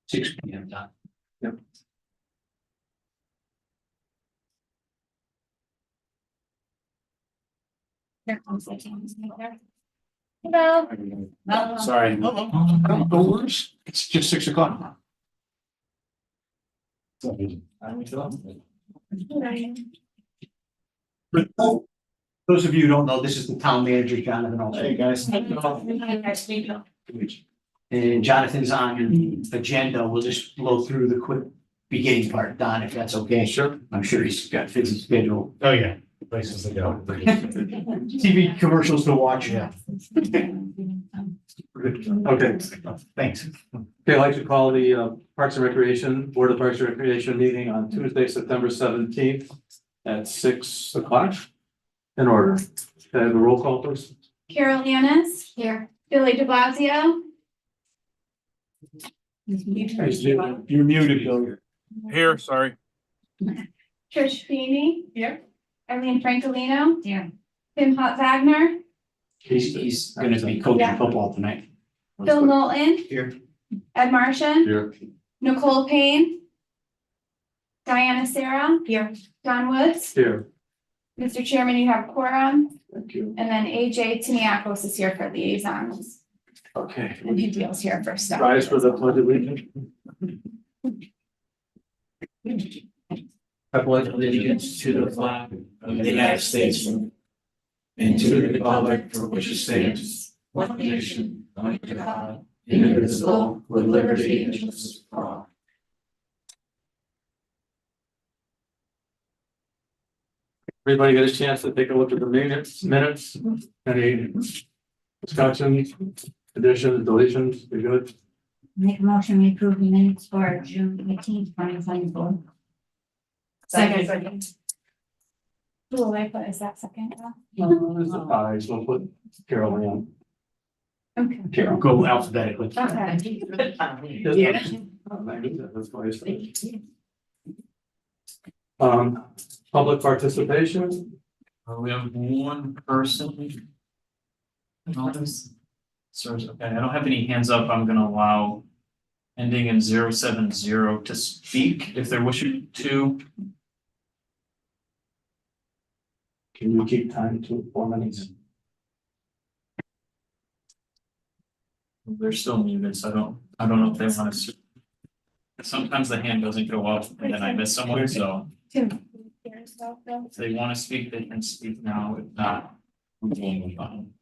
Six PM done. Yep. Hello. Sorry. No worries. It's just 6 o'clock. Those of you who don't know, this is the town manager, Jonathan. Hey, guys. And Jonathan's on the agenda. We'll just blow through the quick beginning part, Don, if that's okay. Sure. I'm sure he's got a busy schedule. Oh, yeah, places to go. TV commercials to watch. Yeah. Okay, thanks. Okay, I'd like to call the Parks and Recreation, Board of Parks and Recreation meeting on Tuesday, September 17th at 6 o'clock. In order. Can I have a roll call, please? Carol Annis. Here. Billy DeBlasio. You're muted, Bill. Here, sorry. Trish Feeney. Here. Eileen Francolino. Here. Tim Hot Wagner. He's gonna be coaching Yeah. football tonight. Bill Knowlton. Here. Ed Martian. Here. Nicole Payne. Diana Sarah. Here. Don Woods. Here. Mr. Chairman, you have quorum. Thank you. And then AJ Tiniakos is here for liaisons. Okay. And he deals here for stuff. Rise for the pledge of allegiance. I pledge allegiance to the flag of the United States and to the republic for which it stands, one nation, under God, indivisible, with liberty and justice for all. Everybody get a chance to take a look at the minutes, any discussions, additions, deletions, we good? Make a motion, we approve the minutes for June 18th, 2024. Second. Who will I put as that second? It's a tie, so we'll put Carol in. Okay. Carol, go alphabetically. Okay. Yeah. That's why it's- Public participation, We have one person. So, okay, I don't have any hands up. I'm gonna allow ending in 070 to speak if they're wishing to. can you keep time to 4 minutes? They're still muted, so I don't know if they want to. Sometimes the hand doesn't go up and then I miss someone, so Tim. Here as well, Bill. if they want to speak, they can speak now. If not, we will move on.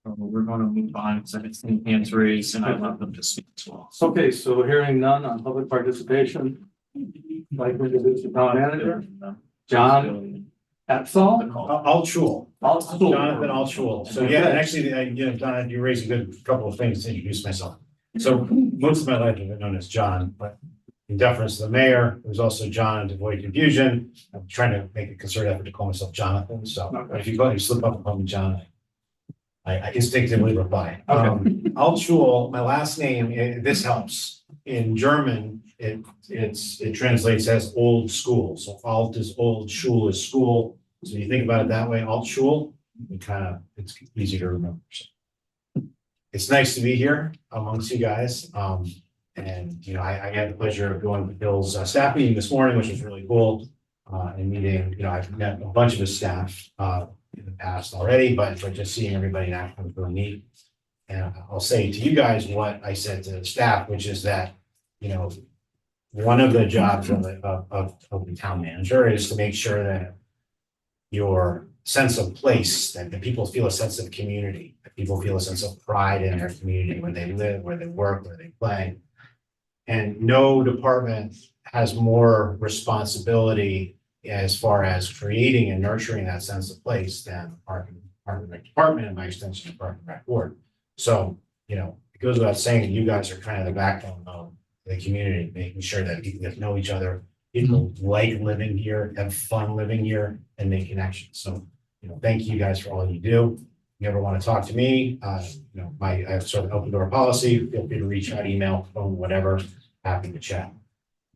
We're gonna move on, because I can see hands raised and I want them to speak as well. Okay, so hearing none on public participation. Like we introduce the town manager, John Epsall. Altschul. Altschul. Jonathan Altschul. So yeah, and actually, Don, you raised a good couple of things to introduce myself. So most of my life I've been known as John, but in deference to the mayor, it was also John to avoid confusion. I'm trying to make a concerted effort to call myself Jonathan, so but if you go, you slip up and call me John. I instinctively reply. Altschul, my last name, this helps. In German, it translates as old school. So Alt is old, Schul is school. So you think about it that way, Altschul, it's easy to remember. So it's nice to be here amongst you guys. And I had the pleasure of going to Bill's staff meeting this morning, which was really cool. And meeting, I've met a bunch of his staff in the past already, but just seeing everybody in action was really neat. And I'll say to you guys what I said to the staff, which is that, one of the jobs of the town manager is to make sure that your sense of place, that the people feel a sense of community, that people feel a sense of pride in their community, where they live, where they work, where they play. And no department has more responsibility as far as creating and nurturing that sense of place than the Park and Rec department, and by extension, the Park and Rec board. So, it goes without saying, you guys are kind of the backbone of the community, making sure that people get to know each other, people like living here, have fun living here, and make connections. So, thank you guys for all you do. If you ever want to talk to me, I have sort of open door policy. Feel free to reach out, email, phone, whatever. Happy to chat.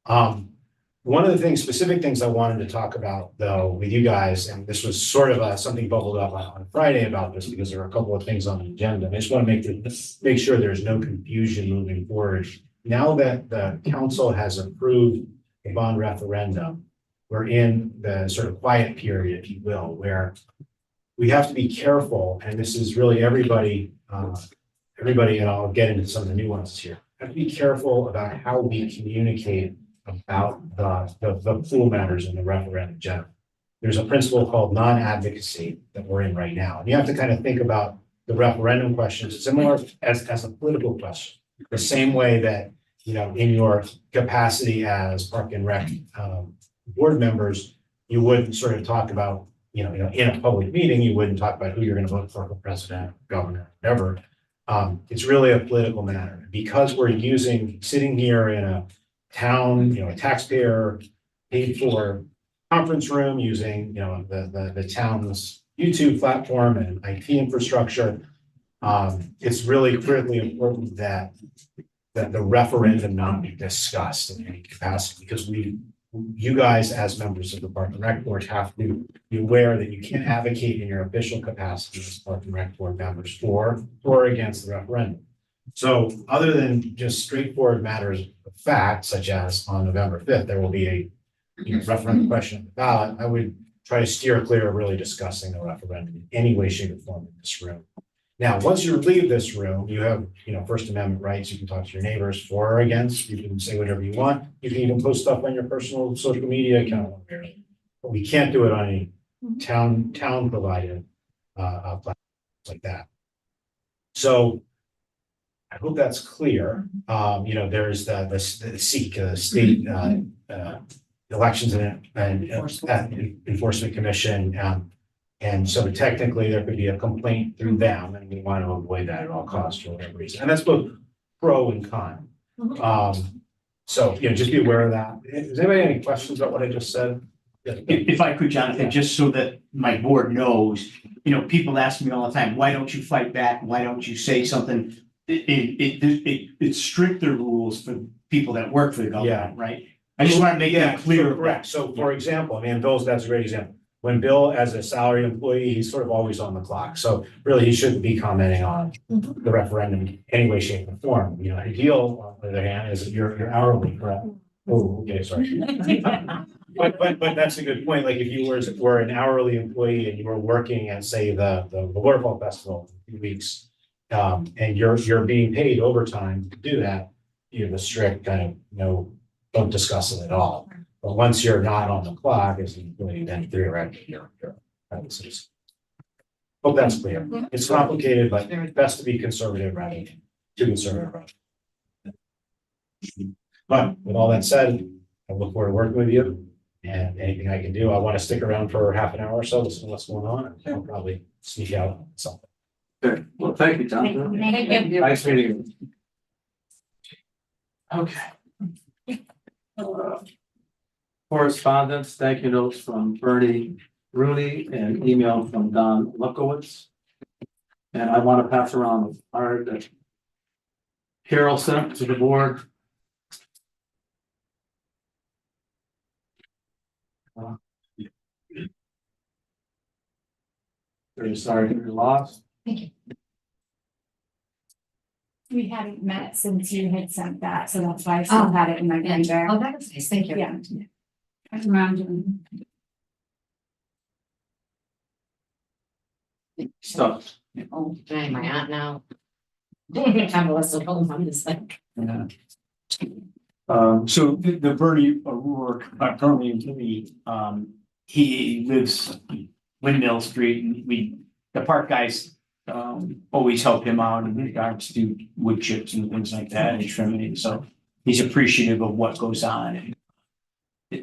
One of the things, specific things I wanted to talk about though with you guys, and this was sort of something bubbled up on Friday about this because there were a couple of things on the agenda. I just want to make sure there's no confusion moving forward. Now that the council has approved the bond referendum, we're in the sort of quiet period, if you will, where we have to be careful, and this is really everybody, and I'll get into some of the nuances here. Have to be careful about how we communicate about the pool matters in the referendum general. There's a principle called non-advocacy that we're in right now. And you have to kind of think about the referendum questions similar as a political question. The same way that, you know, in your capacity as Park and Rec board members, you wouldn't sort of talk about, you know, in a public meeting, you wouldn't talk about who you're going to vote for president, governor, whatever. It's really a political matter because we're sitting here in a town, you know, a taxpayer paid for conference room using, you know, the town's YouTube platform and IT infrastructure. It's really critically important that the referendum not be discussed in any capacity because you guys as members of the Park and Rec Board have to be aware that you can't advocate in your official capacity as Park and Rec Board members for or against the referendum. So other than just straightforward matters of fact, such as on November 5th, there will be a referendum question on the ballot, I would try to steer clear of really discussing the referendum in any way, shape, or form in this room. Now, once you leave this room, you have, you know, First Amendment rights. You can talk to your neighbors for or against. You can say whatever you want. You can even post stuff on your personal social media account. But we can't do it on any town provided platforms like that. So I hope that's clear. You know, there's the SEEK, State Elections and Enforcement Commission. And so technically there could be a complaint through them and we want to avoid that at all costs for whatever reason. And that's both pro and con. So, you know, just be aware of that. Does anybody have any questions about what I just said? If I could, Jonathan, just so that my board knows, you know, people ask me all the time, why don't you fight back? Why don't you say something? It's stricter rules for people that work for the government, right? I just want to make that clear. So correct. So for example, I mean, that's a great example. When Bill, as a salaried employee, he's sort of always on the clock. So really, he shouldn't be commenting on the referendum in any way, shape, or form. You know, ideal, on the other hand, is that you're hourly, correct? Oh, okay, sorry. But that's a good point. Like if you were an hourly employee and you were working at, say, the Waterfall Festival in 2 weeks, and you're being paid overtime to do that, you have a strict kind of, don't discuss it at all. But once you're not on the clock, as an employee, then theoretically you're private citizen. Hope that's clear. It's complicated, but best to be conservative rather than too conservative. But with all that said, I look forward to working with you and anything I can do. I want to stick around for half an hour or so, listen to what's going on. I'll probably sneak out something. Okay, well, thank you, Jonathan. Thank you. Nice meeting you. Okay. Correspondence, thank you notes from Bernie Rooney and email from Don Lukowitz. And I want to pass around a card that Carol sent to the board. Very sorry for your loss. Thank you. We hadn't met since you had sent that, so that's why I still had it in my binder. Oh, that was nice, thank you. Yeah. I'm around. Stuff. Oh, dang, my aunt now. I'm Melissa home, I'm just like. So the Bernie O'Rourke, currently employee, he lives Windmill Street and the park guys always help him out in regards to wood chips and things like that and trimming. So he's appreciative of what goes on. And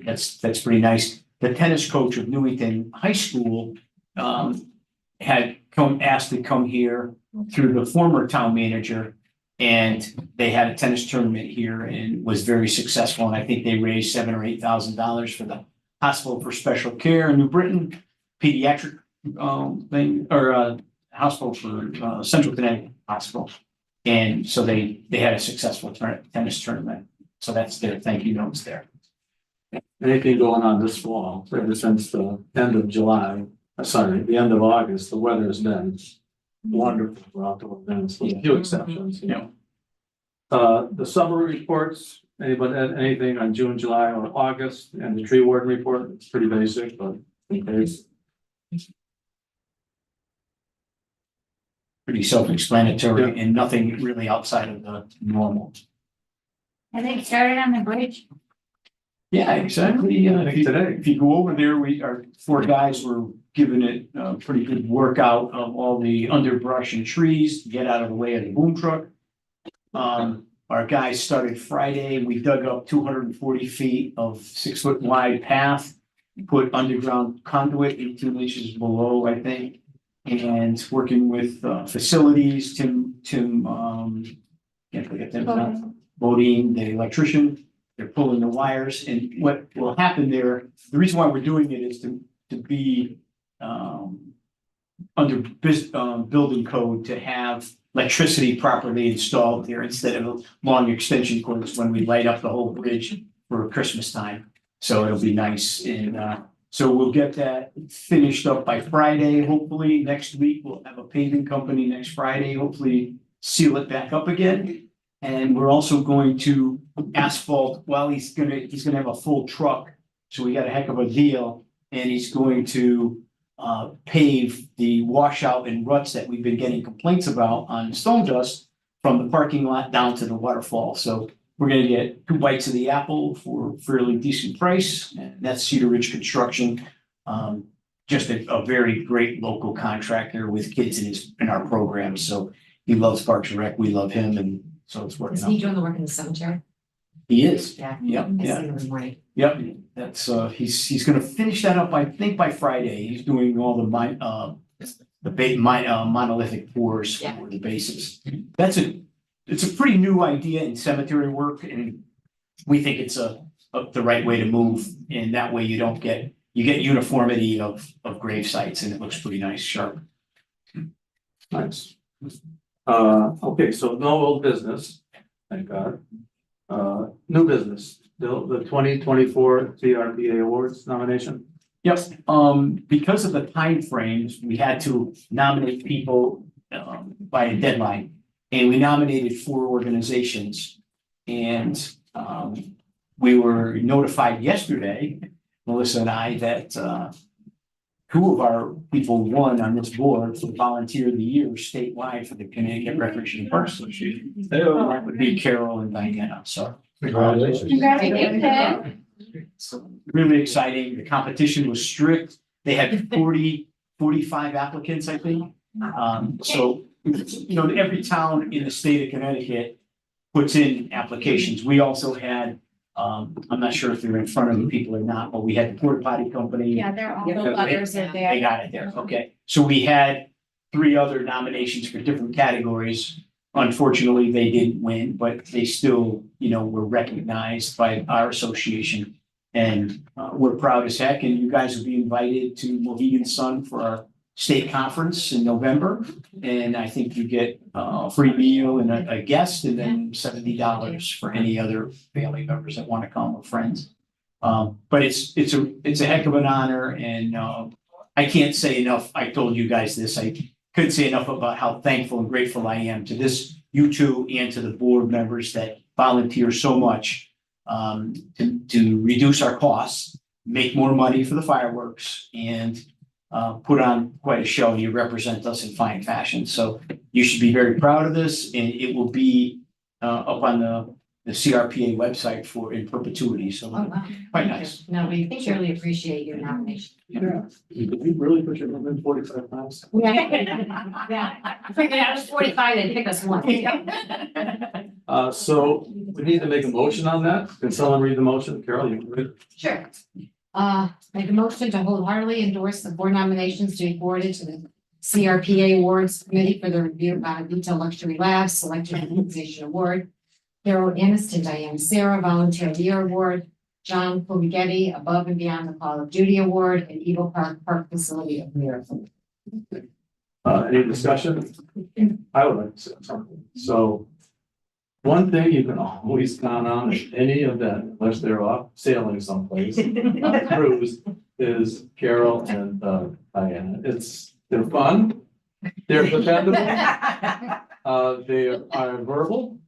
that's pretty nice. The tennis coach of Newington High School had asked to come here through the former town manager. And they had a tennis tournament here and was very successful. And I think they raised $7,000 or $8,000 for the Hospital for Special Care in New Britain, pediatric thing, or hospital for Central Connecticut Hospital. And so they had a successful tennis tournament. So that's their thank you notes there. anything going on this fall, ever since the end of July, the end of August, the weather has been wonderful for outdoor events, with a few exceptions, you know. The summer reports, anybody had anything on June, July, or August, and the tree warden report, it's pretty basic, but there's. Pretty self-explanatory and nothing really outside of the normal. Have they started on the bridge? Yeah, exactly. I think today. If you go over there, our 4 guys were giving it a pretty good workout of all the underbrush and trees to get out of the way of the boom truck. Our guys started Friday. We dug up 240 feet of 6-foot wide path, put underground conduit 18 inches below, I think. And working with facilities, Tim, can't forget them, Bodine, the electrician. They're pulling the wires, and what will happen there, the reason why we're doing it is to be under building code to have electricity properly installed there instead of long extension cords when we light up the whole bridge for Christmas time. So it'll be nice, and so we'll get that finished up by Friday, hopefully. Next week, we'll have a paving company next Friday, hopefully seal it back up again. And we're also going to asphalt, well, he's gonna have a full truck, so we got a heck of a deal. And he's going to pave the washout and ruts that we've been getting complaints about on stone dust from the parking lot down to the waterfall. So we're gonna get 2 bites of the apple for a fairly decent price, and that's Cedar Ridge Construction. Just a very great local contractor with kids in our program, so he loves Parks and Rec, we love him, and so it's working Is he out. doing the work in the cemetery? He is, Yeah. Yep, I see yeah. him in the morning. Yep, that's he's gonna finish that up, I think, by Friday. He's doing all the monolithic pours Yeah. for the bases. It's a pretty new idea in cemetery work, and we think it's the right way to move, and that way you get uniformity of grave sites, and it looks pretty nice, sharp. Nice. Okay, so no old business, thank God. New business, the 2024 CRPA Awards nomination. Yep, because of the timeframes, we had to nominate people by a deadline. And we nominated 4 organizations, and we were notified yesterday, Melissa and I, that 2 of our people won on this board for Volunteer of the Year statewide for the Connecticut Recreation and Parks Association. That would be Carol and Diana, so. Congratulations. Congratulations. So really exciting. The competition was strict. They had 45 applicants, I think. So, every town in the state of Connecticut puts in applications. We also had, I'm not sure if they're in front of the people or not, but we had the porta potty company. Yeah, they're all the Yeah. letters are They there. got it there, okay. So we had 3 other nominations for different categories. Unfortunately, they didn't win, but they still, were recognized by our association. And we're proud as heck, and you guys will be invited to Mohegan Sun for our state conference in November. And I think you get a free meal and a guest, and then $70 for any other family members that want to come or friends. But it's a heck of an honor, and I can't say enough. I told you guys this. I couldn't say enough about how thankful and grateful I am to you two and to the board members that volunteer so much to reduce our costs, make more money for the fireworks, and put on quite a show. You represent us in fine fashion. So you should be very proud of this, and it will be up on the CRPA website in perpetuity. So Oh, wow. quite nice. No, we truly appreciate your nomination. Did you really put your name in 45 times? Yeah. I figured I was 45, they'd pick us one. So we need to make a motion on that. Can someone read the motion? Carol, you can read it? Sure. Make a motion to wholeheartedly endorse the 4 nominations to be forwarded to the CRPA Awards Committee for the review by Retail Luxury Labs Selected Organization Award. Carol Aniston, Diane Sarah Volunteer of the Year Award, John Fumighetti Above and Beyond the Call of Duty Award, and Eagle Park Facility of the Year. Any discussion? I would like to say something. So One thing you can always count on at any event, unless they're off sailing someplace, on a cruise, is Carol and Diana. They're fun, they're dependable, they are verbal,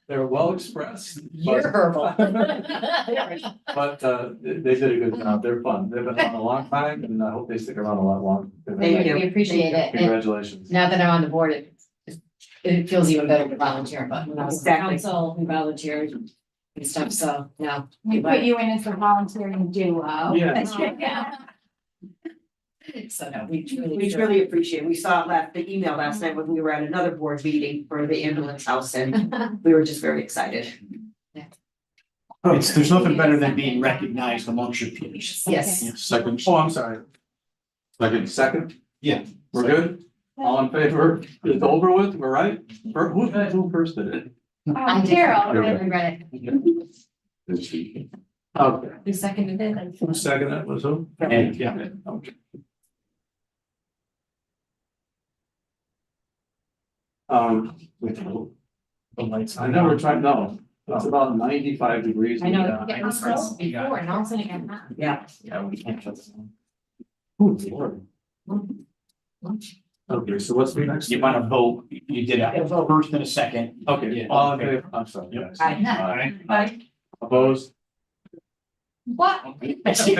they're well expressed. You're verbal. But they did a good job, they're fun, they've been on a long time, and I hope they stick around a lot longer. Thank you. We appreciate it. And Congratulations. now that I'm on the board, it feels even better to volunteer, but when I was on Exactly. council, we volunteered and stuff, so now. We put you in as a volunteering duo. Yeah. So no, we We truly appreciate it. We saw the email last night when we were at another board meeting for the ambulance house and we were just very excited. There's nothing better than being recognized amongst your peers. Yes. Second, oh, I'm sorry. Second? Yeah. We're good? All in favor? It's over with, we're right? Who first did it? Carol. I read it. Okay, Who seconded it? who seconded it, was who? And, yeah. Okay. The lights. I know we're trying, no, it's about 95 degrees. I know, Yeah. it was supposed before, and all of a sudden it got hot. Yeah, we can't shut this on. Ooh, Lord. Okay, so what's the next? You want to vote, you did a first and a second. Okay, Yeah. all in favor, I'm sorry. Yep. yes. Aye. Opposed? What? I think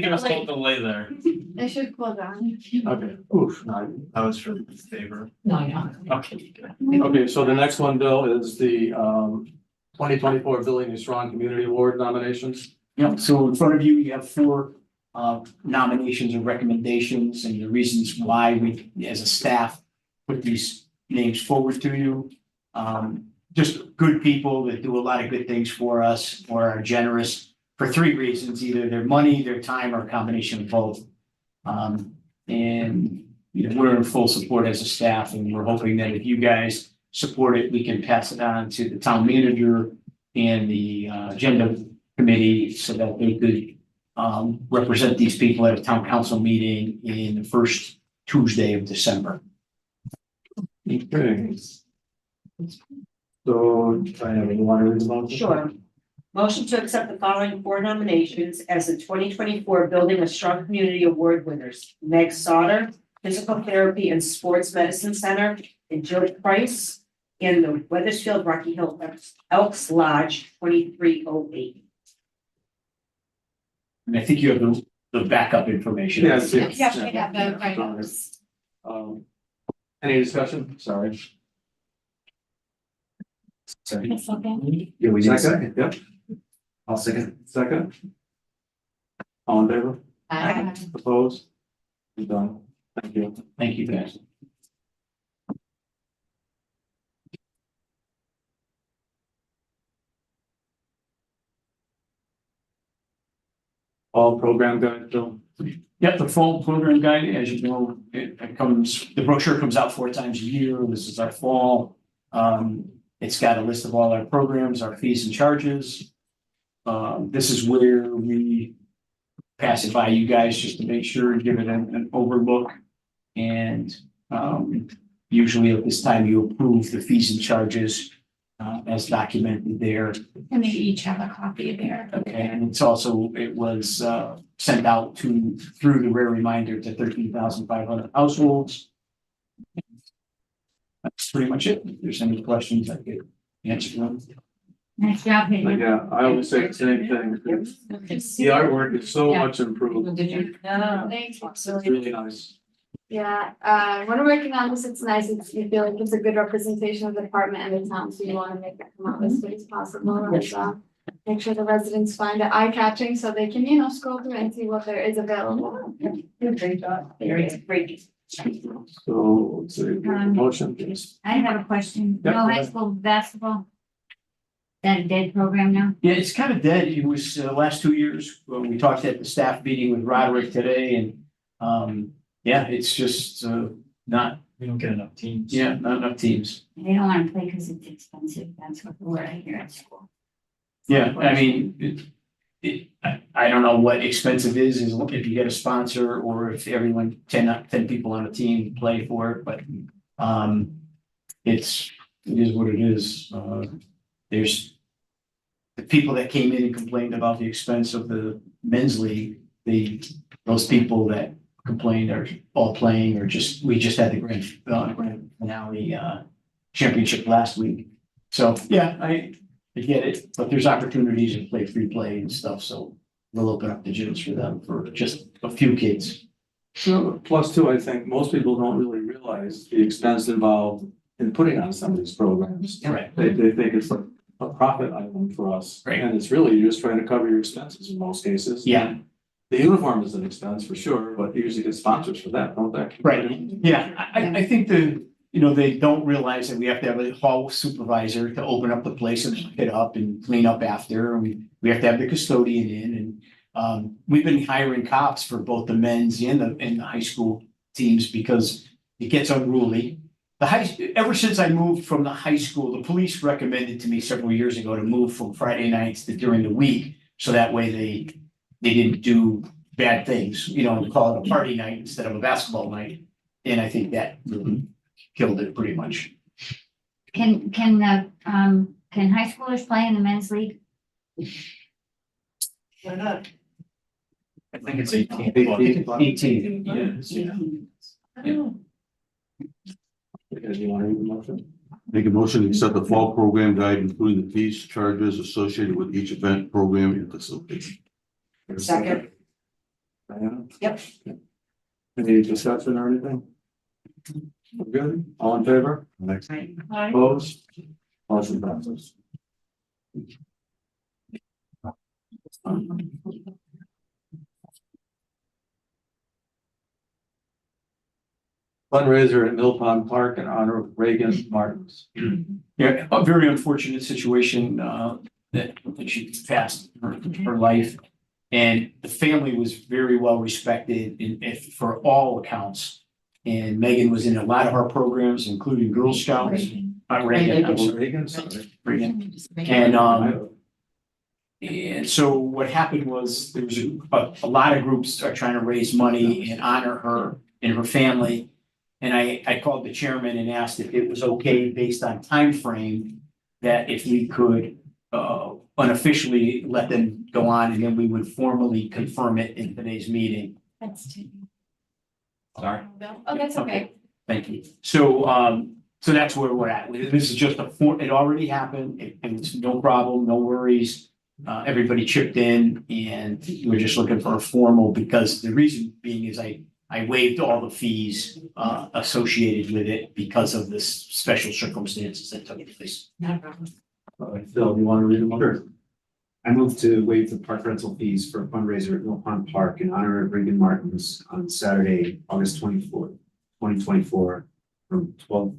it was a little delay there. They should cool down. Okay, oof, no. I was for favor. No, I know. Okay, good. Okay, so the next one, Bill, is the 2024 Building a Strong Community Award nominations. Yep, so in front of you, you have four nominations and recommendations and the reasons why we, as a staff, put these names forward to you. Just good people that do a lot of good things for us or are generous for three reasons, either their money, their time, or a combination of both. And you know, we're in full support as a staff, and we're hoping that if you guys support it, we can pass it on to the town manager and the agenda committee so that they could represent these people at a town council meeting in the first Tuesday of December. Okay. So, Diana, you want to read the motion? Sure. Motion to accept the following four nominations as the 2024 Building a Strong Community Award winners. Meg Sauter, Physical Therapy and Sports Medicine Center, and Jill Price in the Weathersfield Rocky Hill Elks Lodge 2308. And I think you have the backup information. Yes, Yes. yes. Yeah, we have the right. Any discussion? Sorry. Sorry. It's okay. Yeah, we need a second. Yep. I'll second. Second. All in favor? Aye. Opposed? You're done. Thank you. Thank you, guys. All program guide, Bill? Yep, the fall program guide, as you know, it comes, the brochure comes out 4 times a year. This is our fall. It's got a list of all our programs, our fees and charges. This is where we pass it by you guys just to make sure and give it an overlook. And usually at this time you approve the fees and charges as documented there. And they each have a copy there. Okay, and it's also, it was sent out through the rare reminder to 13,500 households. That's pretty much it. If there's any questions, I could answer them. Nice job, Hayden. Yeah, I always say the same thing. The artwork is so much improved. Did you? Thanks. It's really nice. Yeah, when we're working on this, it's nice, you feel like it's a good representation of the department and the town, so you wanna make it come out as good as possible, and make sure the residents find it eye-catching, so they can, scroll through and see what there is available. Great job. Great. So, let's see, motion, please. I have a question. Yep, No go high ahead. school basketball? That a dead program now? Yeah, it's kind of dead. It was the last 2 years. When we talked at the staff meeting with Roderick today and yeah, it's just not, We don't get enough teams. not enough teams. They don't wanna play because it's expensive. That's what the word I hear at school. Yeah, I mean, I don't know what expensive is if you get a sponsor or if everyone, 10 people on a team play for it, but it's it is what it is. There's the people that came in and complained about the expense of the men's league, those people that complained are all playing or we just had the grand finale, championship last week. So, yeah, I get it, but there's opportunities to play free play and stuff, so we'll open up the gyms for them for just a few kids. So, plus two, I think most people don't really realize the expense involved in putting on some of these programs. Right. They think it's like a profit item for us. Right. And it's really, you're just trying to cover your expenses in most cases. Yeah. The uniform is an expense for sure, but you usually get sponsors for that, don't they? Right, yeah, I think they don't realize that we have to have a hall supervisor to open up the place and pick it up and clean up after, and we have to have the custodian in, and we've been hiring cops for both the men's and the high school teams because it gets unruly. Ever since I moved from the high school, the police recommended to me several years ago to move from Friday nights to during the week, so that way they didn't do bad things, call it a party night instead of a basketball night. And I think that really killed it pretty much. Can high schoolers play in the men's league? Why not? I think it's 18. 18, Yeah. You want to read the motion? Make a motion to accept the fall program guide, including the fees, charges associated with each event, program, and facility. Second. Diana? Yep. Any discussion or anything? We're good? All in favor? Opposed? Motion passes. Fundraiser at Mill Pond Park in honor of Reagan Martins. Yeah, a very unfortunate situation, that she passed her life. And the family was very well respected for all accounts. And Megan was in a lot of our programs, including Girl Scouts. Reagan, I'm sorry, Reagan, sorry. Reagan. And so what happened was there was a lot of groups are trying to raise money and honor her and her family. And I called the chairman and asked if it was okay based on time frame that if we could unofficially let them go on, and then we would formally confirm it in today's meeting. Sorry. Oh, that's okay. Thank you. So that's where we're at. This is just it already happened. It's no problem, no worries. Everybody chipped in, and we're just looking for a formal, because the reason being is I waived all the fees associated with it because of this special circumstances that took place. All right, Phil, you want to read the motion? I move to waive the park rental fees for a fundraiser at Mill Pond Park in honor of Reagan Martins on Saturday, August 24th, 2024, from 12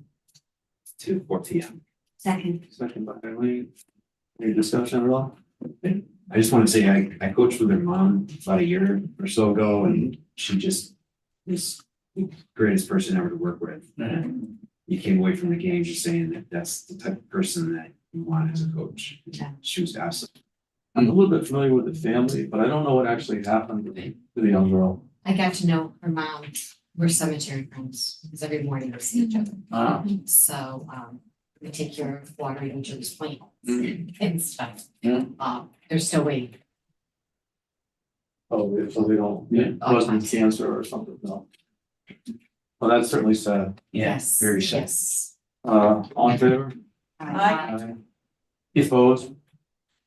to 4 p.m. Second. Second by Eileen. Any discussion at all? I just want to say I coached with her mom about a year or so ago, and she just is the greatest person ever to work with. You came away from the game just saying that that's the type of person that you want as a coach. She was awesome. I'm a little bit familiar with the family, but I don't know what actually happened to the young girl. I got to know her mom. We're cemetery friends because every morning we see each other. So we take care of watering each other's plants and stuff. Yeah. They're still waiting. Oh, so they don't, it wasn't cancer or something, no. Well, that's certainly sad. Yes. Very sad. Yes. All in favor? Aye. Opposed?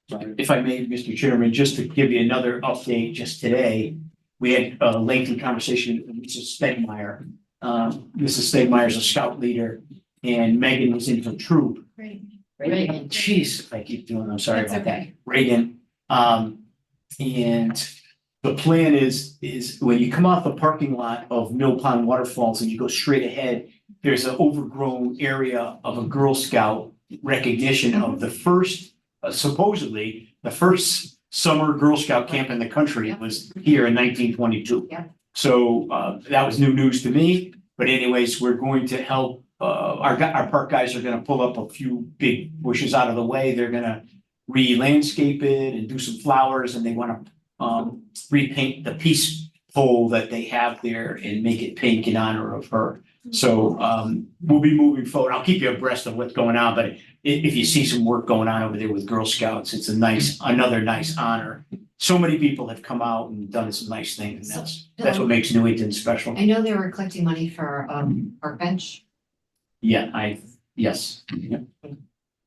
Sorry. If I may, Mr. Chairman, just to give you another update, just today, we had a lengthy conversation with Mrs. Stegmeyer. Mrs. Stegmeyer is a scout leader, and Megan was in her troop. Reagan. Jeez, I keep doing, I'm sorry That's about that. okay. Reagan. And the plan is when you come off the parking lot of Mill Pond Waterfalls and you go straight ahead, there's an overgrown area of a Girl Scout recognition of the first, supposedly, the first summer Girl Scout camp in the country was here in 1922. Yeah. So that was new news to me, but anyways, we're going to help, our park guys are gonna pull up a few big bushes out of the way. They're gonna re-landscape it and do some flowers, and they wanna repaint the peace pole that they have there and make it pink in honor of her. So we'll be moving forward. I'll keep you abreast of what's going on, but if you see some work going on over there with Girl Scouts, it's another nice honor. So many people have come out and done some nice things, and that's what makes Newington special. I know they were collecting money for park bench. Yeah, yes. Yeah.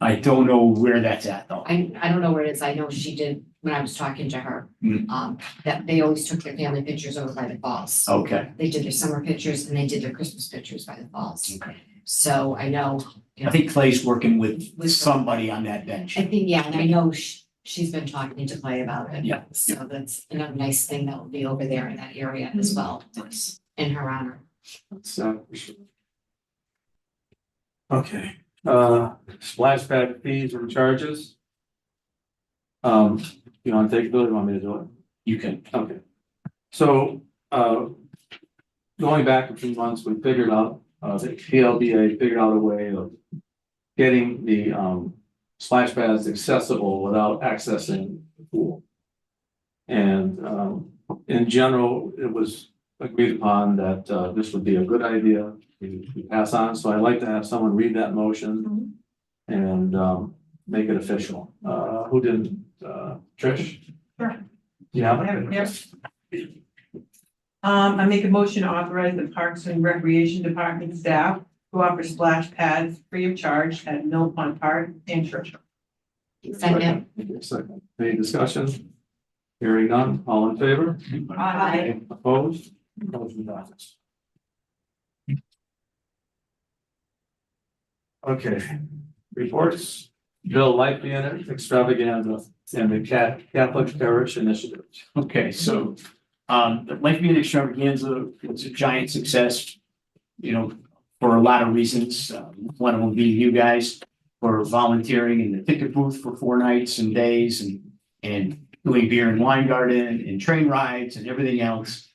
I don't know where that's at though. I don't know where it is. I know she did when I was talking to her. Mm. That they always took their family pictures over by the falls. Okay, They did their summer pictures and they did their Christmas pictures by the falls. okay. So I know, you I know, think Clay's working with somebody on that bench. I think, yeah, and I know she's been talking to Clay about it. Yeah. So that's another nice thing that will be over there in that area as well, in her honor. So. Okay, splash pad fees and charges. You wanna take it, Bill, or you want me to do it? You can, Okay. So, going back a few months, we figured out, the PLBA figured out a way of getting the, splash pads accessible without accessing the pool. And, in general, it was agreed upon that, this would be a good idea to pass on, so I'd like to have someone read that motion and, make it official. Who didn't, Trish? Sure. Yeah. I have it here. I make a motion to authorize the Parks and Recreation Department staff to offer splash pads free of charge at Mill Pond Park and Churchill. Second. Second. Any discussion? Hearing none, all in favor? Aye. Opposed? Motion passes. Okay, reports, Bill Light Unit Extravaganza and the Catholic Parish Initiative. okay, so the Life Being Extravaganza was a giant success, you know, for a lot of reasons. One of them being you guys for volunteering in the ticket booth for 4 nights and days and doing beer and wine garden and train rides and everything else.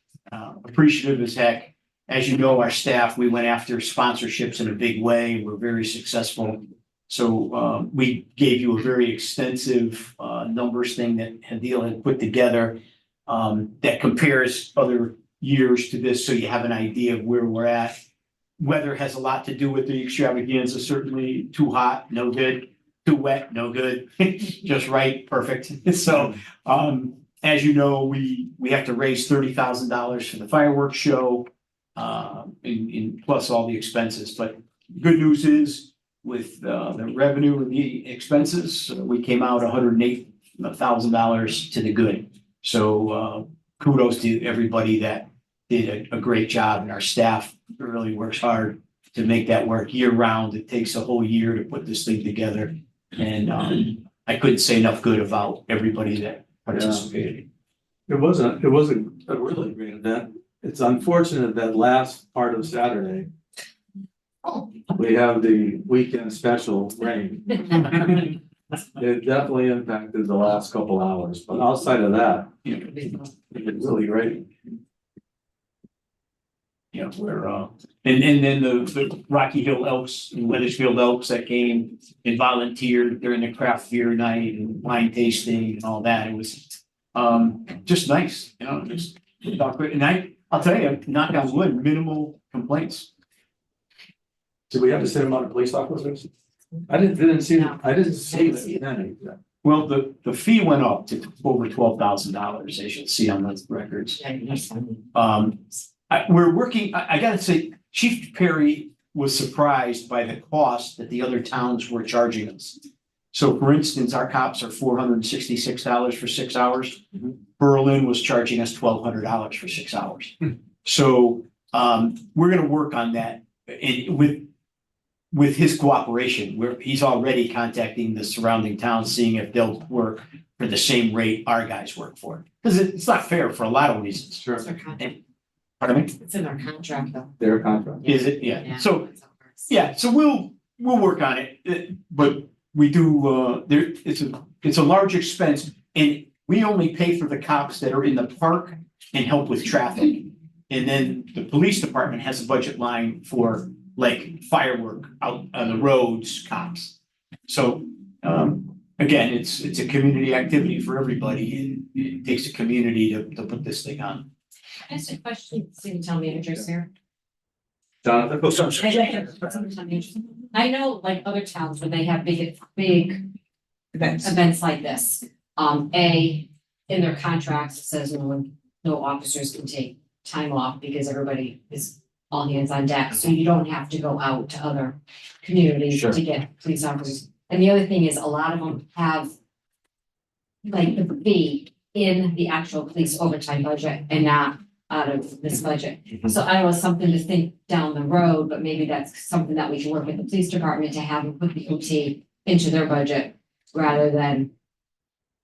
Appreciative as heck. As you know, our staff, we went after sponsorships in a big way. We're very successful. So we gave you a very extensive numbers thing that Hadil had put together that compares other years to this, so you have an idea of where we're at. Weather has a lot to do with the extravaganza, certainly too hot, no good, too wet, no good, just right, perfect. So as you know, we have to raise $30,000 for the fireworks show, in plus all the expenses, but good news is with the revenue and the expenses, we came out $108,000 to the good. So kudos to everybody that did a great job, and our staff really works hard to make that work year round. It takes a whole year to put this thing together, and I couldn't say enough good about everybody that participated. It was a really great event. It's unfortunate that last part of Saturday, we have the weekend special rain. It definitely impacted the last couple hours, but outside of that, it was really great. Yeah, we're and then the Rocky Hill Elks and Weathersfield Elks that came and volunteered during the craft beer night and wine tasting and all that. It was just nice, you know, just talk great. And I'll tell you, knock on wood, minimal complaints. Did we have the same amount of police officers? I didn't see that. Well, the fee went up to over $12,000, as you'll see on those records. We're working, I gotta say, Chief Perry was surprised by the cost that the other towns were charging us. So for instance, our cops are $466 for 6 hours. Berlin was charging us $1,200 for 6 hours. So we're gonna work on that with his cooperation, where he's already contacting the surrounding towns, seeing if they'll work for the same rate our guys work for. Because it's not fair for a lot of reasons. Sure. Pardon me? It's in our contract though. Their contract. Is it? Yeah. So, yeah, so we'll work on it, but we do, it's a large expense, and we only pay for the cops that are in the park and help with traffic. And then the police department has a budget line for like firework out on the roads, cops. So, again, it's a community activity for everybody, and it takes a community to put this thing on. Can I ask a question, city town managers here? Jonathan? Oh, sorry. I know like other towns where they have big Events. events like this. In their contracts, it says no officers can take time off because everybody is all hands on deck. So you don't have to go out to other communities Sure. to get police officers. And the other thing is a lot of them have like the fee in the actual police overtime budget and not out of this budget. So I don't know, something to think down the road, but maybe that's something that we can work with the police department to have them put the OT into their budget rather than.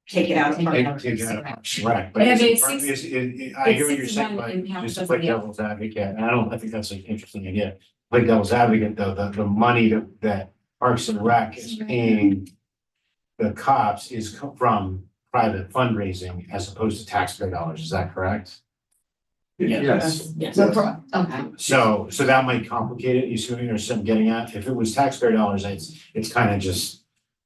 Take it out of. Take it out. Take it out of Parks and Rec, but Yeah, I mean, it's- it's I hear what you're it's saying, 61 but and half just to doesn't play get- devil's advocate, and I think that's an interesting idea. Play devil's advocate, though, the money that Parks and Rec is paying the cops is from private fundraising as opposed to taxpayer dollars, is that correct? Yes. Okay, So that might complicate it, you see what I'm getting at? If it was taxpayer dollars, it's kind of just,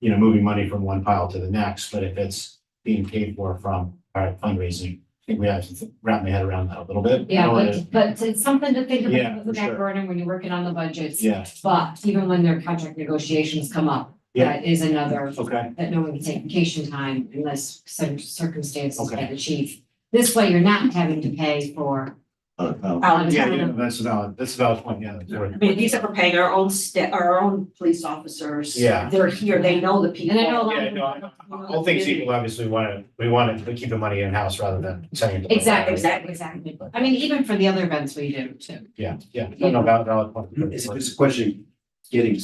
moving money from one pile to the next, but if it's being paid for from private fundraising, I think we have to wrap my head around that a little bit. I yeah, don't wanna- but it's something to think Yeah, about for with the back sure. burner when you're working on the budgets. Yeah, But even when their contract negotiations come up, Yeah. that is another, okay, that no one can take vacation time unless some circumstances Okay. get achieved. This way, you're not having to pay for. Out of yeah, town. that's a valid point, yeah. that's worth- I mean, these are paying our own police officers. Yeah. They're here, they know the people. And I know a lot Yeah, of. no, all things equal, obviously, we want to keep the money in-house rather than sending it. to- Exactly. I mean, even for the other events we do too. Yeah, no, valid point. It's a question of getting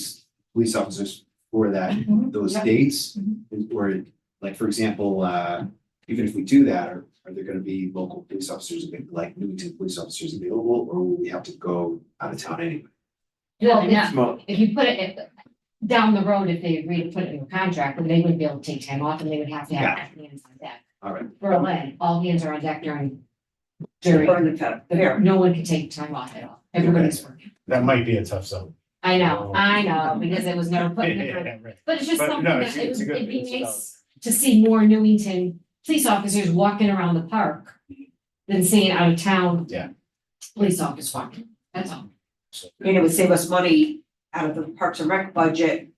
police officers for that, those Yep. dates. Or like, for example, even if we do that, are there gonna be local police officers, like Newington police officers available, or will we have to go out of town anyway? Well, Well, if you put it down the road, if they agree to put it in a contract, then they wouldn't be able to take time off and they would have to have hands on deck. All right. Berlin, all hands are on deck during. Burn the fed, fair. No one can take time off at all. Everybody's working. That might be a tough zone. I know, because it was never put in the. Right. But it's just But something no, that it's a good- it'd be it's a nice to see more Newington police officers walking around the park than seeing out of town. Yeah. Police officers walking, that's all. And it would save us money out of the Parks and Rec budget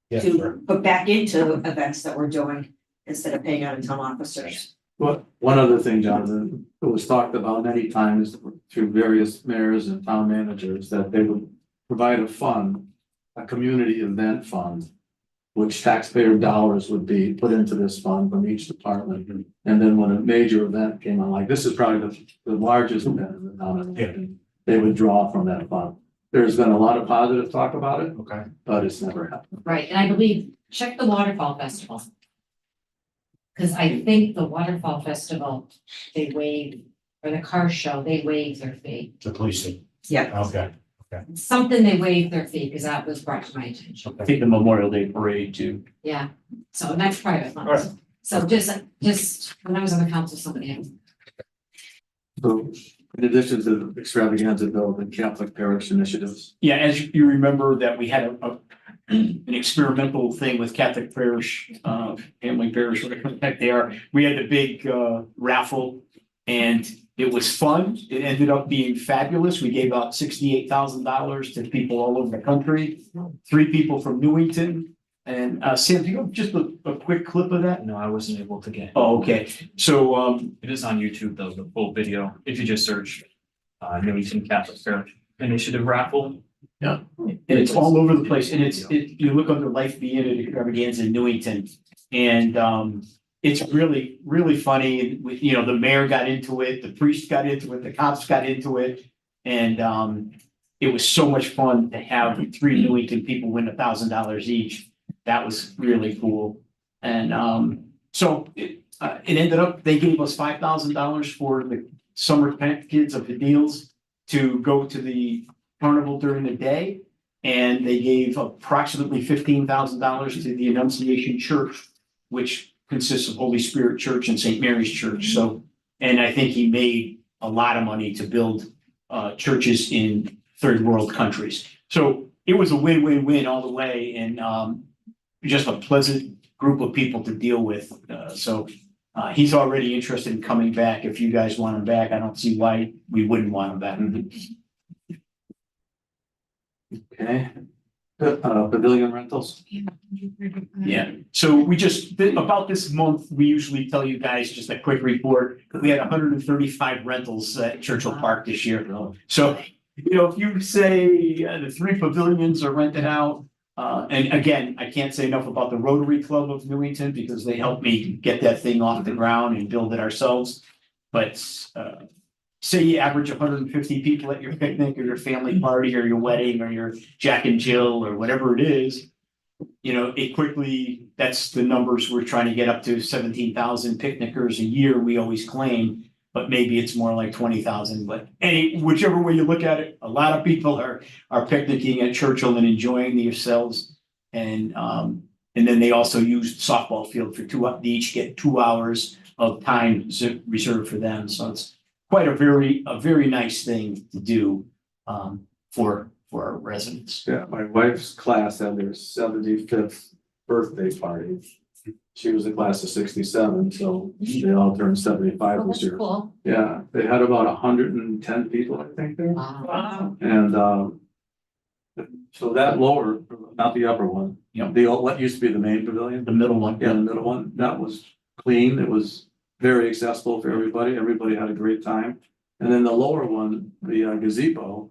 Yeah, to sure. put back into events that we're doing instead of paying out of town officers. But one other thing, Jonathan, it was talked about many times through various mayors and town managers, that they would provide a fund, a community event fund, which taxpayer dollars would be put into this fund from each department. And then when a major event came on, like this is probably the largest event in the town, they would draw from that fund. There's been a lot of positive talk about it, Okay, but it's never happened. Right, and I believe, check the Waterfall Festival. Cause I think the Waterfall Festival, they waive, or the car show, they waive their fee. the police, thing. Yeah. Okay, Something they waive their fee, cause that was brought to my attention. I think the Memorial Day parade too. Yeah, so that's private Alright. funds. So just when I was on the council, somebody had. So in addition to the extravaganza bill, the Catholic parish initiatives. Yeah, as you remember that we had an experimental thing with Catholic Parish, Family Parish, whatever the heck they are. We had the big raffle and it was fun. It ended up being fabulous. We gave out $68,000 to people all over the country. 3 people from Newington. And Sam, do you have just a quick clip of that? No, I wasn't able to get. Oh, okay. So It is on YouTube though, the full video, if you just search Newington Catholic Parish Initiative Raffle. and it's all over the place, and you look under Life Being an Extravaganza in Newington. And it's really, really funny, the mayor got into it, the priest got into it, the cops got into it. And it was so much fun to have 3 Newington people win $1,000 each. That was really cool. And so it ended up, they gave us $5,000 for the summer kids of the deals to go to the carnival during the day. And they gave approximately $15,000 to the Annunciation Church, which consists of Holy Spirit Church and St. Mary's Church. So, and I think he made a lot of money to build churches in third world countries. So it was a win-win-win all the way, and just a pleasant group of people to deal with. So he's already interested in coming back. If you guys want him back, I don't see why we wouldn't want him back. Okay. Pavilion rentals. Yeah, so we just, about this month, we usually tell you guys just a quick report. We had 135 rentals at Churchill Park this year. So, if you say the 3 pavilions are rented out, and again, I can't say enough about the Rotary Club of Newington because they helped me get that thing off the ground and build it ourselves. But say you average 150 people at your picnic or your family party or your wedding or your Jack and Jill or whatever it is. It quickly, that's the numbers we're trying to get up to 17,000 picnickers a year, we always claim. But maybe it's more like 20,000, but whichever way you look at it, a lot of people are picnicking at Churchill and enjoying themselves. And then they also use softball field for they each get 2 hours of time reserved for them, so it's quite a very nice thing to do for our residents. Yeah, my wife's class had their 75th birthday party. She was a class of 67, so they all turned 75 Oh, this that's year. cool. Yeah, they had about 110 people, I think there. Wow. And so that lower, not the upper one, what used to be the main pavilion, The middle one. yeah, the middle one, that was clean. It was very accessible for everybody. Everybody had a great time. And then the lower one, the gazebo,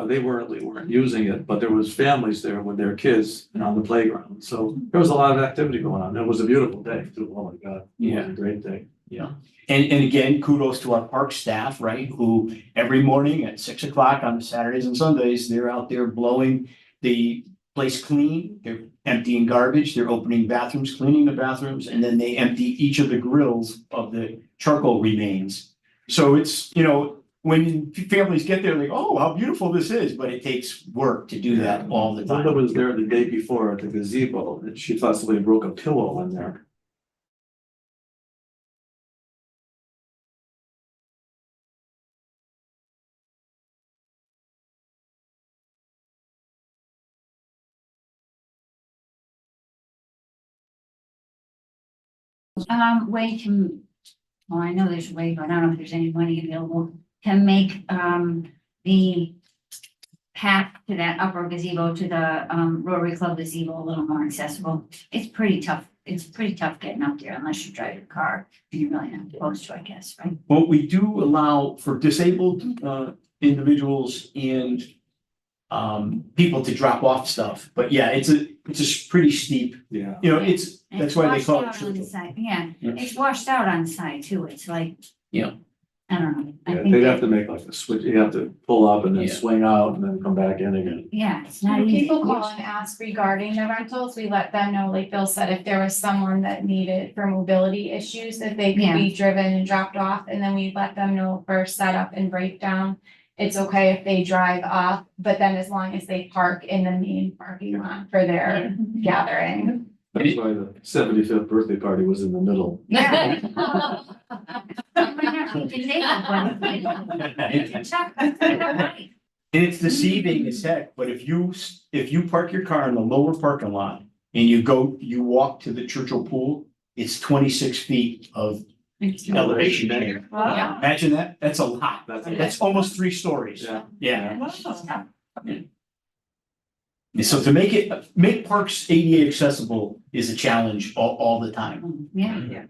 they weren't using it, but there was families there with their kids and on the playground. So there was a lot of activity going on. It was a beautiful day too. Oh my God. It was a great day. Yeah, and again, kudos to our park staff, right, who every morning at 6 o'clock on Saturdays and Sundays, they're out there blowing the place clean. They're emptying garbage, they're opening bathrooms, cleaning the bathrooms, and then they empty each of the grills of the charcoal remains. So it's, when families get there, they go, oh, how beautiful this is, but it takes work to do that all the Linda time. was there the day before at the gazebo and she thought somebody broke a pillow in there. Way to, well, I know there's a way, but I don't know if there's any money available to make, the path to that upper gazebo to the, Rotary Club gazebo a little more accessible. It's pretty tough. It's pretty tough getting up there unless you drive your car and you're really not close to, I guess, right? Well, we do allow for disabled individuals and people to drop off stuff, but yeah, it's a pretty steep, Yeah. And that's it's why they washed call it out on the Churchill. side. Yeah, Yeah. it's washed out on the side too. It's like. Yeah. I don't know. I Yeah, think they'd that- have to make like a switch. You have to pull up and then Yeah. swing out and then come back in again. Yeah, it's not When easy. people call and ask regarding the rentals, we let them know, like Bill said, if there was someone that needed for mobility issues, that they could be driven and dropped off, and then we let them know for setup and breakdown. It's okay if they drive up, but then as long as they park in the main parking lot for their gathering. That's why the 75th birthday party was in the middle. Yeah. Why not be disabled one? And it's deceiving as heck, but if you park your car in the lower parking lot and you walk to the Churchill pool, it's 26 feet of elevation change. Wow. Imagine that, that's a lot, that's almost 3 stories. Yeah. Yeah. Wow. And so to make parks ADA accessible is a challenge all the time. Yeah.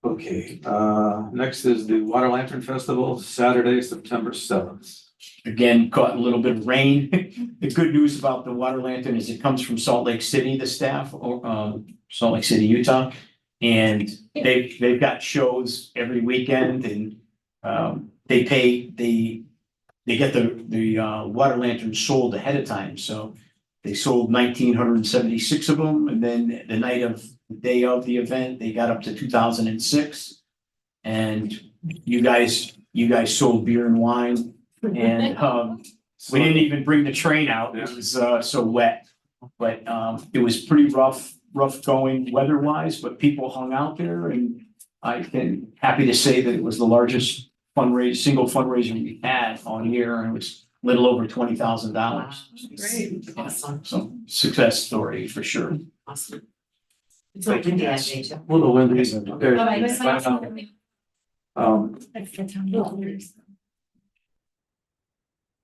Okay, next is the Water Lantern Festival, Saturday, September 7th. Again, caught a little bit of rain. The good news about the water lantern is it comes from Salt Lake City, the staff, or Salt Lake City, Utah. And they've got shows every weekend and they get the water lanterns sold ahead of time. So they sold 1,976 of them, and then the day of the event, they got up to 2,006. And you guys sold beer and wine, and we didn't even bring the train out. It was so wet, but it was pretty rough going weather-wise, but people hung out there, and I can happy to say that it was the largest single fundraiser we had on here, and it was a little over $20,000. Great. Awesome. So success story for sure. Awesome. Thank you, guys. Well, the Wendy's. Okay.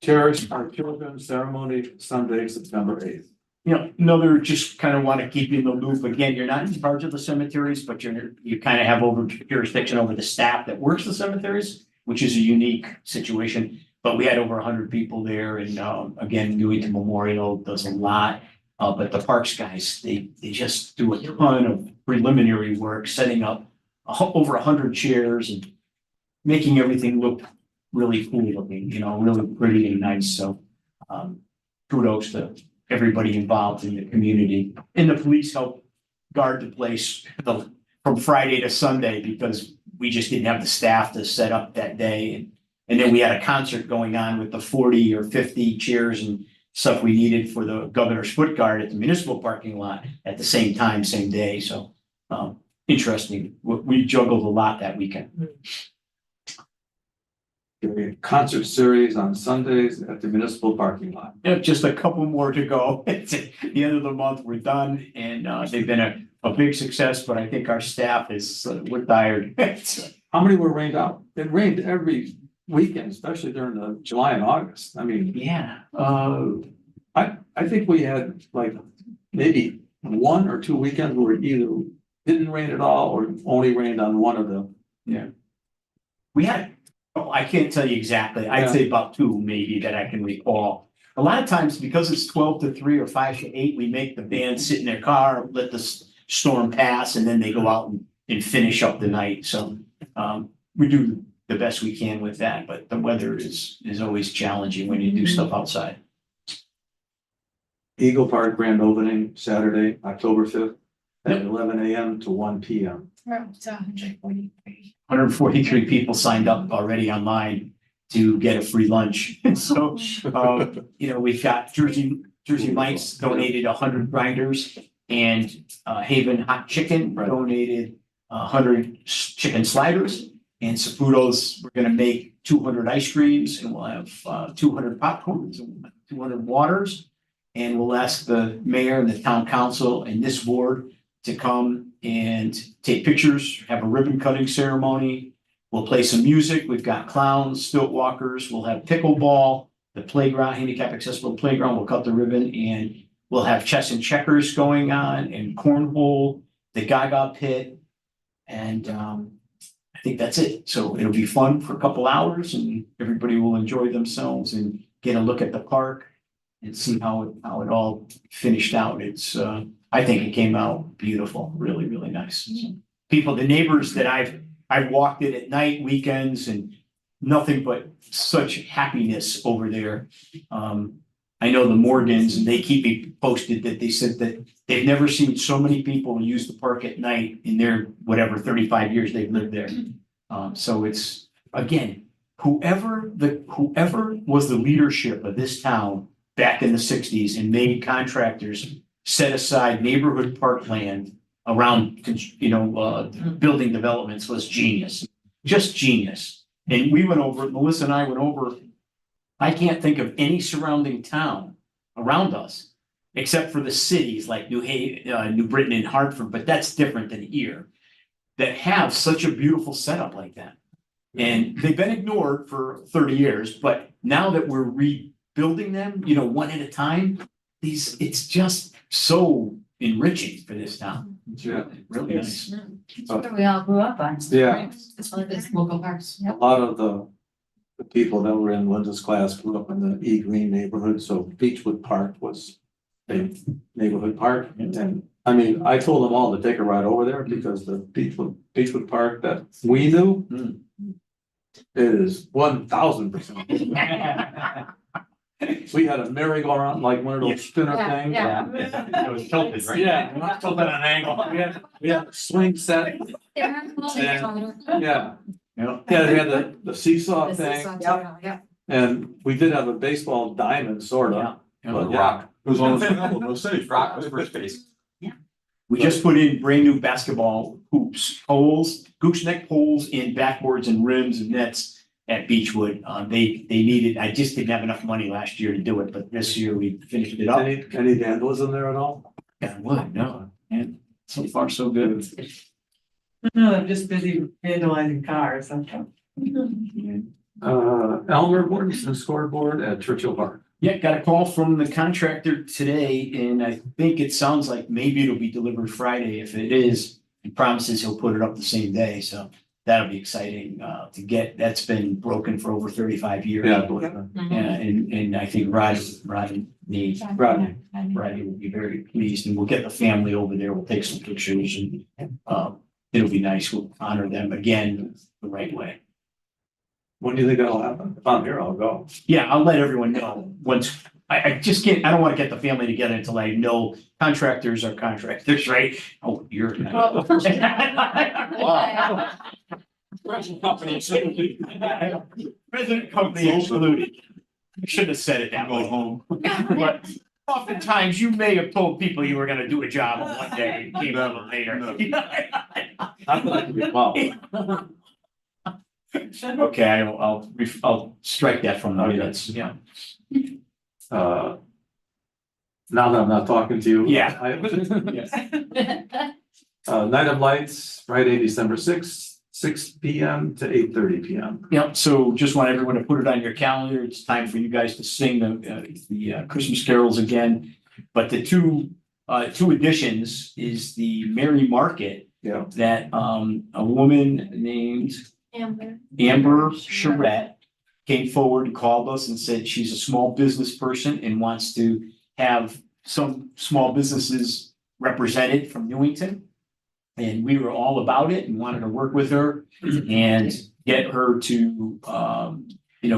Cherish Our Children Ceremony, Sunday, September 8th. You know, another, just kind of want to keep you in the loop. Again, you're not in charge of the cemeteries, but you kind of have jurisdiction over the staff that works the cemeteries, which is a unique situation. But we had over 100 people there, and again, Newington Memorial does a lot. But the parks guys, they just do a ton of preliminary work, setting up over 100 chairs and making everything look really cool looking, you know, really pretty and nice. So kudos to everybody involved in the community. And the police help guard the place from Friday to Sunday because we just didn't have the staff to set up that day. And then we had a concert going on with the 40 or 50 chairs and stuff we needed for the governor's foot guard at the municipal parking lot at the same time, same day. So interesting. We juggled a lot that weekend. A concert series on Sundays at the municipal parking lot. Yeah, just a couple more to go. It's at the end of the month, we're done, and they've been a big success, but I think our staff is, we're tired. How many were rained out? It rained every weekend, especially during the July and August. I mean, Yeah, I think we had like maybe 1 or 2 weekends where it either didn't rain at all or only rained on one of them. we had, I can't tell you exactly. I'd Yeah. say about 2 maybe that I can recall. A lot of times, because it's 12 to 3 or 5 to 8, we make the band sit in their car, let the storm pass, and then they go out and finish up the night. So we do the best we can with that, but the weather is always challenging when you do stuff outside. Eagle Park grand opening Saturday, October 5th at 11 a.m. to 1 p.m. It's 143. 143 people signed up already online to get a free lunch. And so, you know, we've got Jersey Mike's donated 100 grinders, and Haven Hot Chicken donated 100 chicken sliders. And Saputo's, we're gonna make 200 ice creams, and we'll have 200 popcorns and 200 waters. And we'll ask the mayor and the town council and this board to come and take pictures, have a ribbon cutting ceremony. We'll play some music. We've got clowns, stilt walkers. We'll have pickleball, the playground, handicap accessible playground. We'll cut the ribbon, and we'll have chess and checkers going on, and cornhole, the Gaga pit. And I think that's it. So it'll be fun for a couple hours, and everybody will enjoy themselves and get a look at the park and see how it all finished out. It's I think it came out beautiful, really, really nice. People, the neighbors that I've walked it at night, weekends, and nothing but such happiness over there. I know the Morgans, and they keep me posted that they said that they've never seen so many people use the park at night in their whatever 35 years they've lived there. So it's, again, whoever was the leadership of this town back in the 60s and made contractors set aside neighborhood parkland around, building developments was genius, just genius. And we went over, Melissa and I went over, I can't think of any surrounding town around us, except for the cities like New Britain and Hartford, but that's different than here, that have such a beautiful setup like that. And they've been ignored for 30 years, but now that we're rebuilding them, one at a time, it's just so enriching for this town. Yeah. Really nice. That's what we all grew up on. Yeah. It's one of those local parks. A lot of the people that were in Linda's class grew up in the E Green neighborhood, so Beechwood Park was a neighborhood park. And I mean, I told them all to take a ride over there because the Beechwood Park that we knew, it is 1000%. We had a merry-go-round, like one of those spinner things. It was tilted, right? Yeah, Tilted on an angle. we had a swing set. Yeah, they had the seesaw thing, and we did have a baseball diamond, sort of. But Rock. It was on the city. Rock was first base. We just put in brand new basketball hoops, gooseneck poles in backboards and rims and nets at Beechwood. They needed, I just didn't have enough money last year to do it, but this year we finished it up. Any vandalism there at all? Yeah, what? No, and so far so good. No, I'm just busy vandalizing cars. Elmer Mortensen scoreboard at Churchill Park. Yeah, got a call from the contractor today, and I think it sounds like maybe it'll be delivered Friday. If it is, he promises he'll put it up the same day, so that'll be exciting to get. That's been broken for over 35 years. Yeah, I believe that. And I think Rodney will be very pleased, and we'll get the family over there. We'll take some pictures, and it'll be nice. We'll honor them again the right way. When do you think that'll happen? If I'm here, I'll go. Yeah, I'll let everyone know once, I just can't, I don't want to get the family together until I know contractors are contractors, right? Oh, you're. Present company excluded. Present company excluded. You shouldn't have said it that way. Home. But oftentimes you may have told people you were gonna do a job on one day and came out later. I feel like it'd be involved. Okay, I'll strike that from the minutes, yeah. Now that I'm not talking to you. Yeah. Night of Lights, Friday, December 6th, 6 p.m. to 8:30 p.m. Yep, so just want everyone to put it on your calendar. It's time for you guys to sing the Christmas carols again. But the two additions is the Merry Market. Yeah. That a woman named Amber Charette came forward and called us and said she's a small business person and wants to have some small businesses represented from Newington. And we were all about it and wanted to work with her and get her to,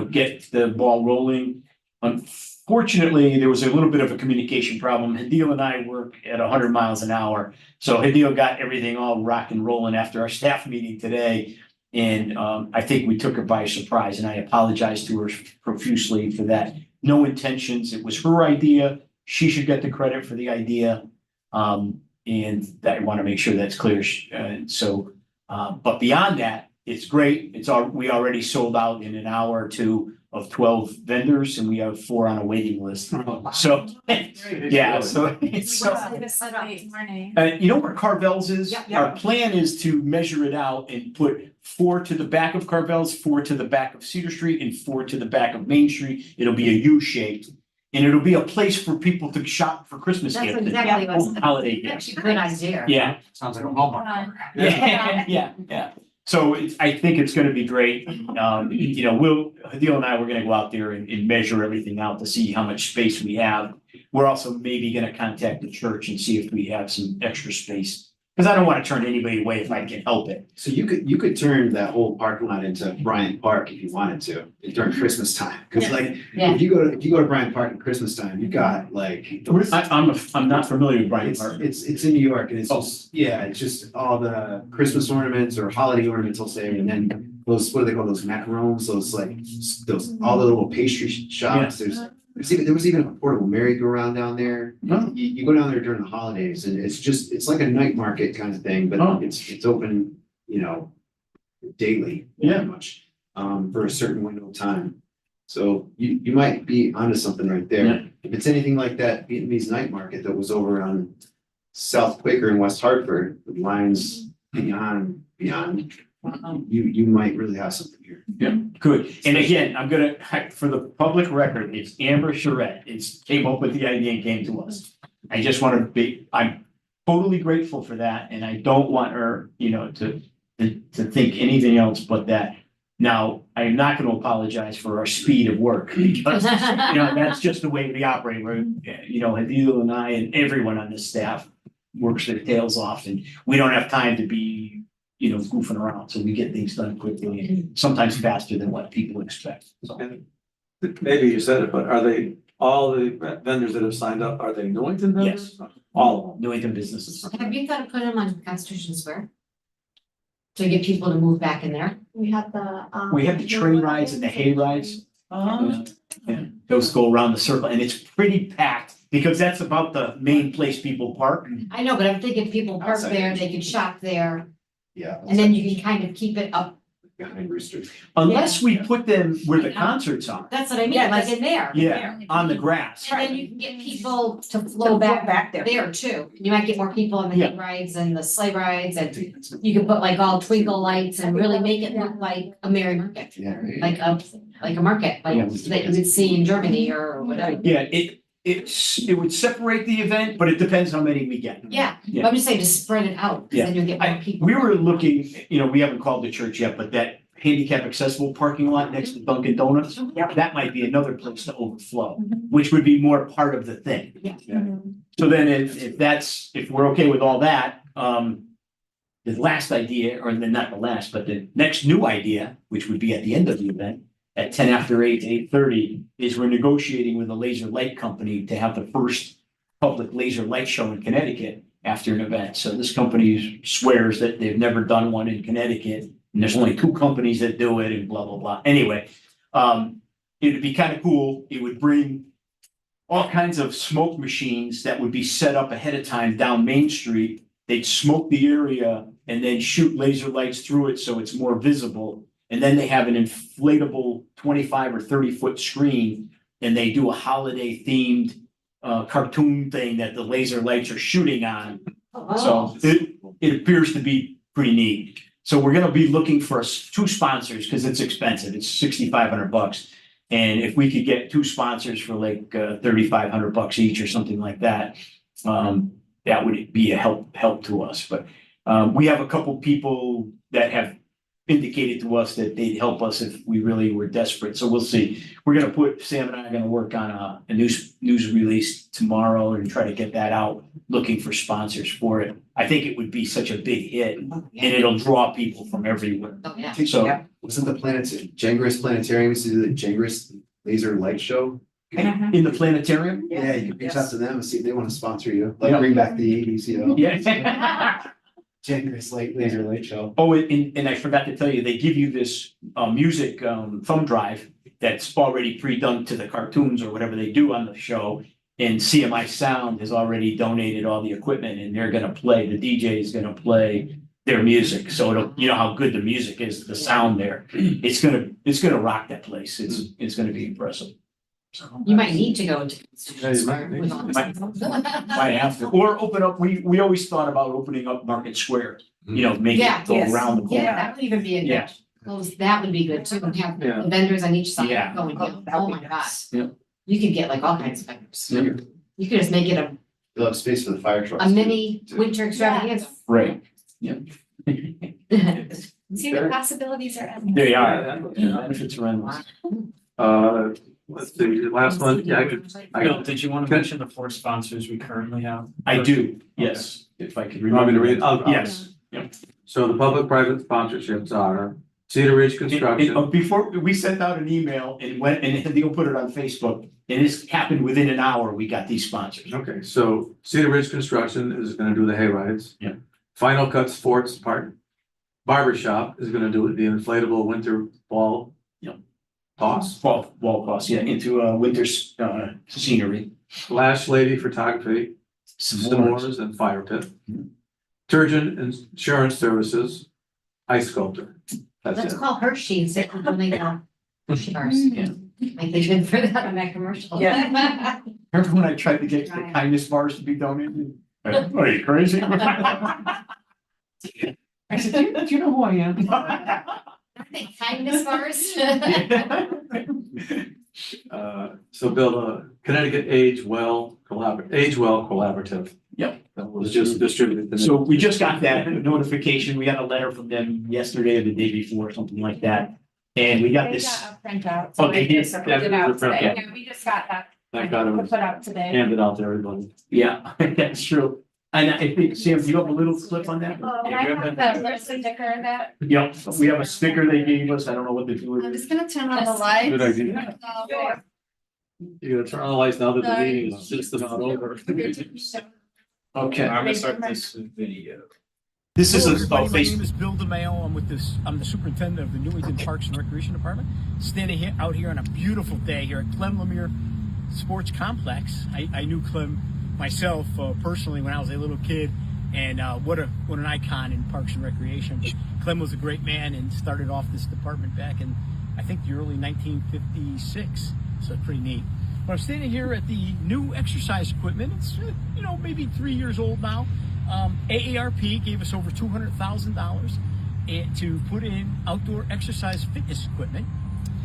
get the ball rolling. Unfortunately, there was a little bit of a communication problem. Hadil and I work at 100 miles an hour. So Hadil got everything all rock and rolling after our staff meeting today. And I think we took her by surprise, and I apologize to her profusely for that. No intentions. It was her idea. She should get the credit for the idea. And I want to make sure that's clear. But beyond that, it's great. We already sold out in an hour or two of 12 vendors, and we have 4 on a waiting list. So, yeah, so it's. You know where Carvel's is? Yep. Our plan is to measure it out and put 4 to the back of Carvel's, 4 to the back of Cedar Street, and 4 to the back of Main Street. It'll be a U-shaped. And it'll be a place for people to shop for Christmas That's gifts. exactly what's. Holiday gifts. Actually, good idea. Yeah. Sounds like a Hallmark. Yeah. So I think it's gonna be great. Hadil and I, we're gonna go out there and measure everything out to see how much space we have. We're also maybe gonna contact the church and see if we have some extra space. Cause I don't wanna turn anybody away if I can help it. So you could turn that whole parking lot into Bryant Park if you wanted to during Christmas time. Cause like, Yeah. if you go to Bryant Park at Christmas time, you've got like. I'm not familiar with Bryant Park. It's in New York and it's just, it's just all the Christmas ornaments or holiday ornaments, I'll say, and then those, what do they call those macarons, all the little pastry shops, there was even a portable merry-go-round down there. Oh. You go down there during the holidays and it's like a night market kind of thing, but Oh. it's open, daily. Yeah. Pretty much, for a certain window of time. So you might be onto something right there. Yeah. If it's anything like that Vietnamese night market that was over on South Quaker in West Hartford, with lines beyond, you might really have something here. Yeah, good. And again, for the public record, it's Amber Charette. Came up with the idea and came to us. I just want to I'm totally grateful for that, and I don't want her, to think anything else but that. Now, I am not going to apologize for our speed of work because, that's just the way we operate. We're, Hadil and I and everyone on the staff works their tails off, and we don't have time to be goofing around, so we get things done quickly and sometimes faster than what people expect. So, Maybe you said it, but are they, all the vendors that have signed up, are they Newington vendors? Yes. All of them. Newington businesses. Have you thought of putting them on Constitution Square? To get people to move back in there? We have the. We have the train rides and the hay rides. Oh. And those go around the circle, and it's pretty packed because that's about the main place people park. I know, but I'm thinking people park Outside. there, they can shop there, Yeah. and then you can kind of keep it up behind Rooster. Unless we put them where the concerts are. That's what I mean, Yeah, like in there. Yeah, on the grass. And then you can get people to flow back there. there too. You might get more people on the Yeah. hay rides and the sleigh rides, and you can put like all twinkle lights and really make it look like a merry market. Yeah, right. Like a market, like Yeah. that you would see in Germany or whatever. Yeah, it would separate the event, but it depends how many we get. Yeah, Yeah. I'm just saying to spread it out, because then you'll get more people. We were looking, we haven't called the church yet, but that handicap accessible parking lot next to Dunkin' Donuts, Yep. that might be another place to overflow, which would be more part of the thing. Yeah. So then if we're okay with all that, the last idea, or then not the last, but the next new idea, which would be at the end of the event, at 10 after 8 to 8:30, is we're negotiating with a laser light company to have the first public laser light show in Connecticut after an event. So this company swears that they've never done one in Connecticut, and there's only 2 companies that do it and blah, blah, blah. Anyway, it'd be kind of cool. It would bring all kinds of smoke machines that would be set up ahead of time down Main Street. They'd smoke the area and then shoot laser lights through it so it's more visible. And then they have an inflatable 25 or 30-foot screen, and they do a holiday themed cartoon thing that the laser lights are shooting on. So it appears to be pretty neat. So we're gonna be looking for 2 sponsors because it's expensive. It's $6,500. And if we could get 2 sponsors for like $3,500 each or something like that, that would be a help to us. But we have a couple people that have indicated to us that they'd help us if we really were desperate. So we'll see. We're gonna Sam and I are gonna work on a news release tomorrow and try to get that out, looking for sponsors for it. I think it would be such a big hit, and it'll draw people from everywhere. Oh, yeah. So Wasn't the Jangris Planetarium used to do the Jangris laser light show? in the planetarium, Yeah, you could reach out to them and see if they want to sponsor you, Yeah. like bring back the 80s, yeah. Jangris laser light show. Oh, and I forgot to tell you, they give you this music thumb drive that's already pre-done to the cartoons or whatever they do on the show. And CMI Sound has already donated all the equipment, and they're gonna play, the DJ is gonna play their music. So it'll, you know how good the music is, the sound there. It's gonna rock that place. It's gonna be impressive. You might need to go to. Yeah, you might need with all this. Might have to, or open up, we always thought about opening up Market Square, make Yeah, it go yes. around the corner. Yeah, that would even be a Yeah. good, that would be good too, and have Yeah. the vendors on each side Yeah. going, Oh, that oh would my be god. nice. Yeah. You could get like all kinds of vendors. Yeah. You could just make it a They'll have space for the fire trucks. a too. mini winter extravaganza. Right, See, the possibilities are endless. they are, benefits are endless. Let's see, the last one, yeah, Bill, did you want to mention the 4 sponsors we currently have? I do, yes, if I could You want me remember. to read? I'll- Yes. So the public-private sponsorships are Cedar Ridge Construction. Before, we sent out an email and they'll put it on Facebook, and this happened within an hour, we got these sponsors. Okay, so Cedar Ridge Construction is gonna do the hay rides. Yeah. Final Cut Sports Park. Barber Shop is gonna do the inflatable winter ball. Yeah. Toss. Wall toss, yeah, into winter scenery. Lash Lady Photography, S'mores and Fire Pit. Mhm. Turgeon Insurance Services, Ice Sculptor. Let's That's it. call Hershey's, they can donate a Hershey bars. Yeah. Like they did for that on that commercial. Yeah. Remember when I tried to get the kindness bars to be donated? Are you crazy? I said, do you know who I am? I think kindness bars. So Bill, Connecticut Age Well Collaborative. Yep. That was just distributed. So we just got that notification. We got a letter from them yesterday or the day before, something like that. And we got They this. got a printout. Oh, so they we did? just That printed was out the today. printout. Yeah, we just got that. Thank God it was Put out today. handed out to everybody. Yeah, that's true. And I think, Sam, do you have a little clip on that? I have there's a sticker that. Yep, we have a sticker they gave us. I don't know what to do with I'm it. just gonna turn on the lights. Good idea. You're gonna turn on the lights now that the meeting is just about over. Okay. I'm gonna start this video. This is Hello, a everybody. My face. name is Bill DeMayo. I'm the superintendent of the Newington Parks and Recreation Department. Standing out here on a beautiful day here at Clem Lemire Sports Complex. I knew Clem myself personally when I was a little kid, And what an icon in Parks and Recreation. But Clem was a great man and started off this department back in, I think, the early 1956. So pretty neat. But I'm standing here at the new exercise equipment. It's, maybe 3 years old now. AARP gave us over $200,000 to put in outdoor exercise fitness equipment.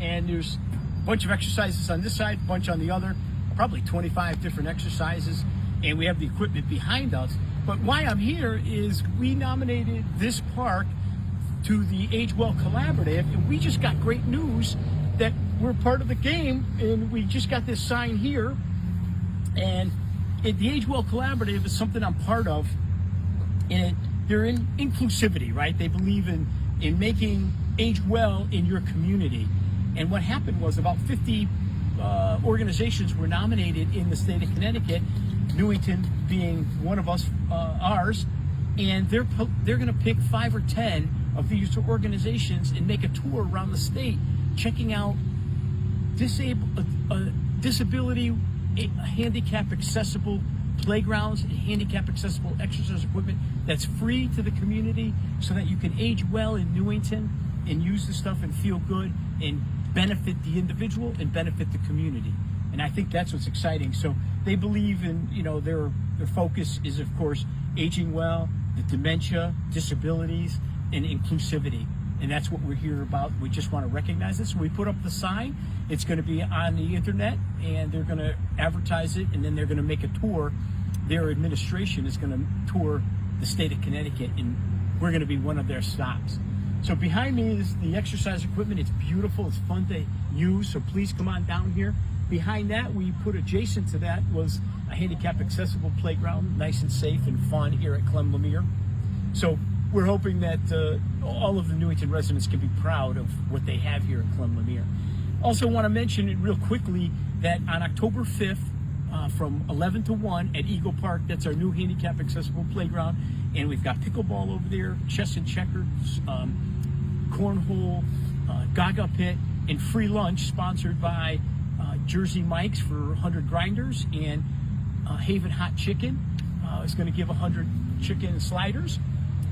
And there's a bunch of exercises on this side, a bunch on the other, probably 25 different exercises. And we have the equipment behind us. But why I'm here is we nominated this park to the Age Well Collaborative, and we just got great news that we're part of the game, and we just got this sign here. And the Age Well Collaborative is something I'm part of, and they're in inclusivity, right? They believe in making age well in your community. And what happened was about 50 organizations were nominated in the state of Connecticut, Newington being one of us, ours, and they're going to pick 5 or 10 of these organizations and make a tour around the state, checking out disability, handicap accessible playgrounds and handicap accessible exercise equipment that's free to the community, so that you can age well in Newington and use the stuff and feel good and benefit the individual and benefit the community. And I think that's what's exciting. So they believe in, their focus is, of course, aging well, the dementia, disabilities, and inclusivity. And that's what we're here about. We just want to recognize this. So we put up the sign. It's going to be on the internet, and they're going to advertise it, and then they're going to make a tour. Their administration is going to tour the state of Connecticut, and we're going to be one of their stops. So behind me is the exercise equipment. It's beautiful. It's fun to use. So please come on down here. Behind that, we put adjacent to that was a handicap accessible playground, nice and safe and fun here at Clem Lemire. So we're hoping that all of the Newington residents can be proud of what they have here at Clem Lemire. Also want to mention it real quickly that on October 5th, from 11 to 1 at Eagle Park, that's our new handicap accessible playground. And we've got pickleball over there, chess and checkers, cornhole, gaga pit, and free lunch sponsored by Jersey Mike's for 100 grinders, and Haven Hot Chicken is going to give 100 chicken sliders.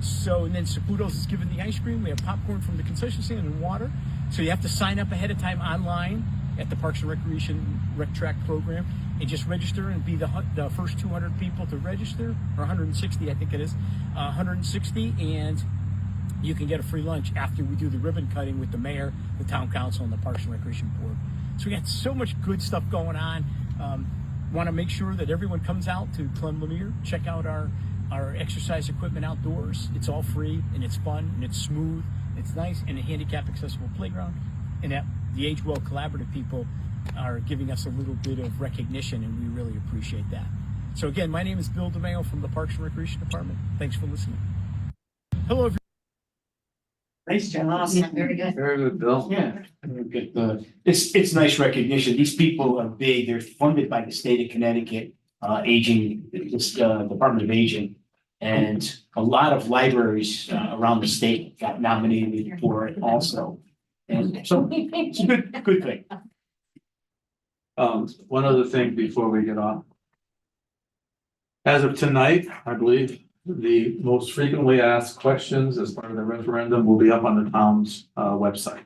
So, and then Saputo's is giving the ice cream. We have popcorn from the concession stand and water. So you have to sign up ahead of time online at the Parks and Recreation Rec Track program and just register and be the first 200 people to register, or 160, I think it is, 160, and you can get a free lunch after we do the ribbon cutting with the mayor, the town council, and the Parks and Recreation board. So we got so much good stuff going on. Want to make sure that everyone comes out to Clem Lemire, check out our exercise equipment outdoors. It's all free, and it's fun, and it's smooth, it's nice, and a handicap accessible playground. And that the Age Well Collaborative people are giving us a little bit of recognition, and we really appreciate that. So again, my name is Bill DeMayo from the Parks and Recreation Department. Thanks for listening. Hello, everyone. Nice job. Awesome, very good. Very good, Bill. Yeah, it's nice recognition. These people are big. They're funded by the state of Connecticut, Department of Aging. And a lot of libraries around the state got nominated for it also. And so it's a good thing. One other thing before we get off. As of tonight, I believe the most frequently asked questions as part of the referendum will be up on the town's website.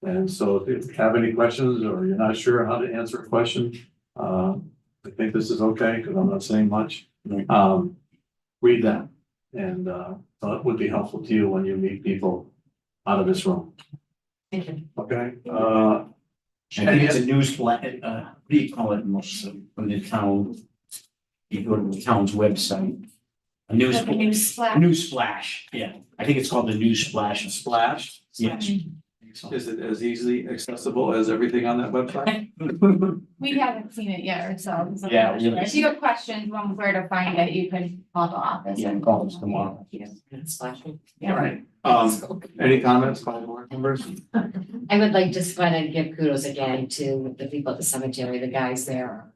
And so if you have any questions or you're not sure how to answer a question, I think this is okay because I'm not saying much. Read that, and so it would be helpful to you when you meet people out of this room. Thank you. Okay. I think it's a news what do you call it most from the town? You go to the town's website. A news. Like a news splash. News splash, yeah. I think it's called the news splash. Splash. Yes. Is it as easily accessible as everything on that website? We haven't seen it yet ourselves. so I'm Yeah, not sure. really. If you have questions on where to find it, you can call the office. Yeah, and- call us tomorrow. Splashing. All right. Any comments by the board members? I would like just want to give kudos again to the people at the cemetery. The guys there are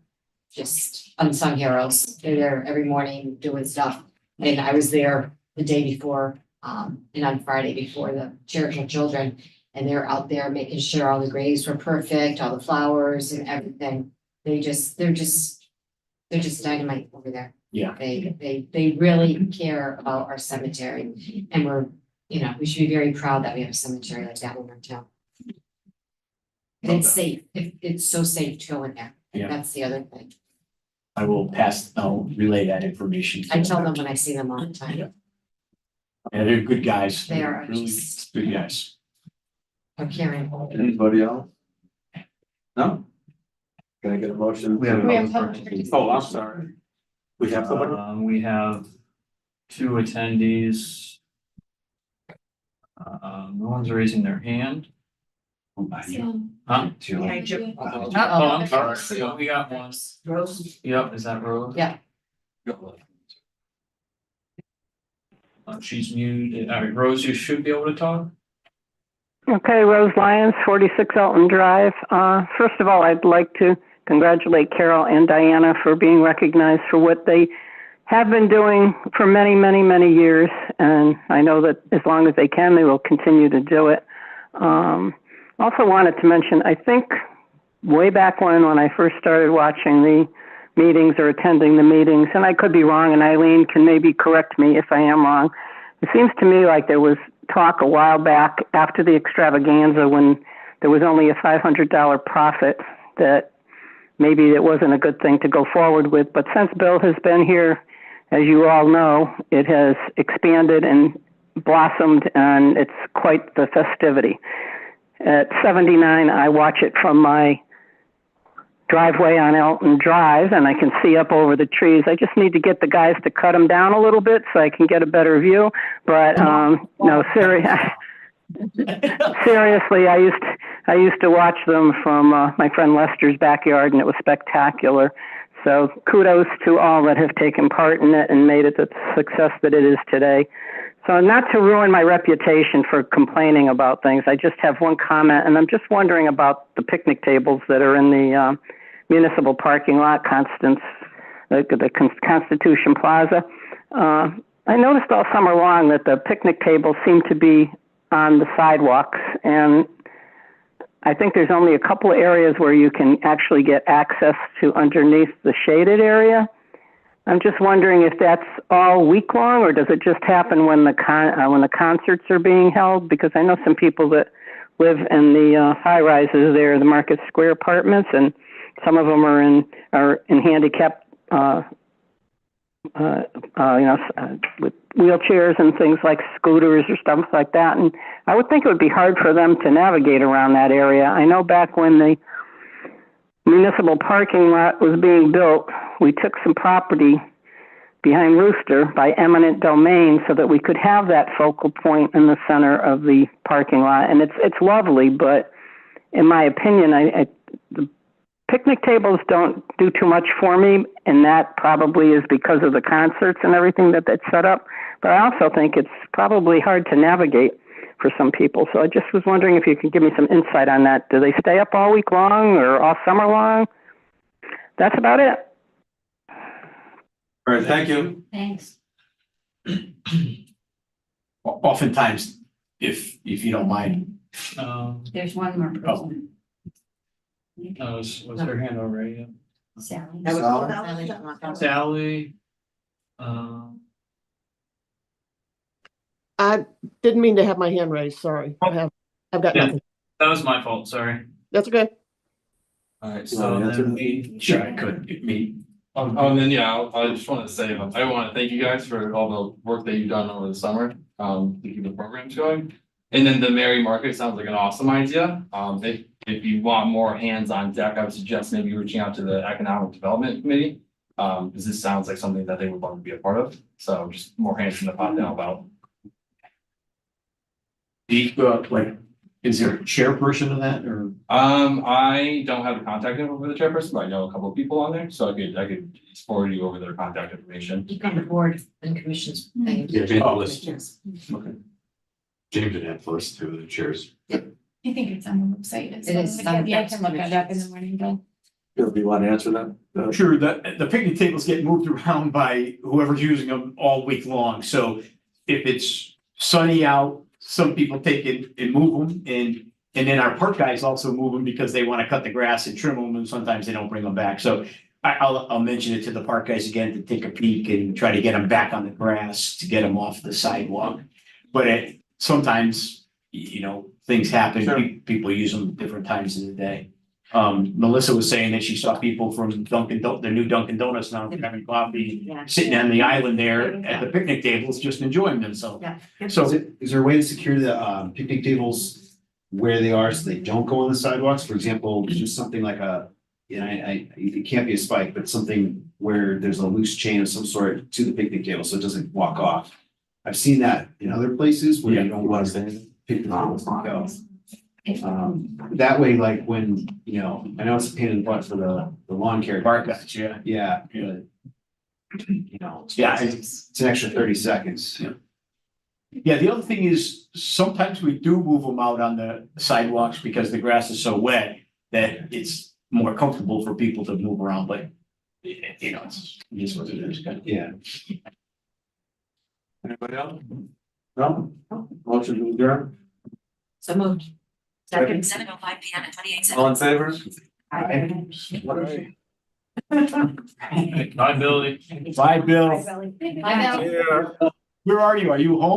just unsung heroes. They're there every morning doing stuff. And I was there the day before, and on Friday before the Charitable Children. And they're out there making sure all the graves were perfect, all the flowers and everything. They're just dynamite over there. Yeah. They really care about our cemetery, and we should be very proud that we have a cemetery like that in our town. And it's safe, it's so safe to go in there, Yeah. that's the other thing, I'll relay that information. to I tell them when I see them all the time, Yeah, they're good guys. They are Really just- good guys. they're caring. Anybody else? No? Can I get a motion? We have- We have public Oh, I'm sorry. We have somebody? We have 2 attendees. No one's raising their hand. Huh? Hey, Jim. Oh, Uh-oh. I'm sorry. Yeah, we got one. Rose? Yep, is that Rose? Yeah. She's muted. All right, Rose, you should be able to talk. Okay, Rose Lyons, 46 Elton Drive. First of all, I'd like to congratulate Carol and Diana for being recognized for what they have been doing for many, many, many years. And I know that as long as they can, they will continue to do it. Also wanted to mention, I think way back when I first started watching the meetings or attending the meetings, and I could be wrong, and Eileen can maybe correct me if I am wrong. It seems to me like there was talk a while back after the extravaganza when there was only a $500 profit that maybe it wasn't a good thing to go forward with. But since Bill has been here, as you all know, it has expanded and blossomed, and it's quite the festivity. At 79, I watch it from my driveway on Elton Drive, and I can see up over the trees. I just need to get the guys to cut them down a little bit so I can get a better view. But no, seriously, I used to watch them from my friend Lester's backyard, and it was spectacular. So kudos to all that have taken part in it and made it the success that it is today. So not to ruin my reputation for complaining about things, I just have one comment, and I'm just wondering about the picnic tables that are in the municipal parking lot, Constitution Plaza. I noticed all summer long that the picnic tables seem to be on the sidewalks, and I think there's only a couple of areas where you can actually get access to underneath the shaded area. I'm just wondering if that's all week long, or does it just happen when the concerts are being held? Because I know some people that live in the high rises there, the Market Square apartments, and some of them are in handicapped, with wheelchairs and things like scooters or stuff like that. And I would think it would be hard for them to navigate around that area. I know back when the municipal parking lot was being built, we took some property behind Rooster by eminent domain so that we could have that focal point in the center of the parking lot. And it's lovely, but in my opinion, the picnic tables don't do too much for me, and that probably is because of the concerts and everything that that's set up. But I also think it's probably hard to navigate for some people. So I just was wondering if you could give me some insight on that. Do they stay up all week long or all summer long? That's about it. All right, thank you. Thanks. Oftentimes, if you don't mind, There's one more person. Was her hand already? Sally. That was Sally. I didn't mean to have my hand raised, sorry. I've got Yeah. nothing. That was my fault, sorry. That's okay. All right, You wanna answer? sure, I could, me. And then, yeah, I just wanted to say, I want to thank you guys for all the work that you've done over the summer, to keep the programs going. And then the Mary Market sounds like an awesome idea. If you want more hands on deck, I would suggest maybe reaching out to the Economic Development Committee. Because this sounds like something that they would want to be a part of, so just more hands in the pot to help out. Is there a chairperson of that, or? I don't have the contact info for the chairperson, but I know a couple of people on there, so I could forward you over their contact information. Keep on the board and commissions thing. Yeah, James Bliss. Yes. Okay. James would have first to the chairs. I think it's on the website. It is on the Yeah, I can look at that in the morning, Bill. Bill, do you want to answer that? Sure, the picnic tables get moved around by whoever's using them all week long, so if it's sunny out, some people take it and move them, and then our park guys also move them because they want to cut the grass and trim them, and sometimes they don't bring them back, so I'll mention it to the park guys again to take a peek and try to get them back on the grass, to get them off the sidewalk. But sometimes, things happen, Sure. people use them different times of the day. Melissa was saying that she saw people from the new Dunkin' Donuts now having coffee, Yeah. sitting on the island there at the picnic tables, just enjoying themselves. Yeah. So, Is there a way to secure the picnic tables where they are so they don't go on the sidewalks? For example, just something like it can't be a spike, but something where there's a loose chain of some sort to the picnic table so it doesn't walk off. I've seen that in other places where you don't want the picnic tables to go. That way, like when, I know it's a pain in the butt for the lawn care. park guys, yeah. Yeah, but, Yeah, it's an extra 30 seconds. Yeah, the other thing is sometimes we do move them out on the sidewalks because the grass is so wet that it's more comfortable for people to move around, but it's just what it is. Yeah. Anybody else? No? Motion to adjourn? So moved. Second. 7:05 PM and 28 All in favor? Bye, Billy. Bye, Bill. Bye, Billy. Where are you? Are you home?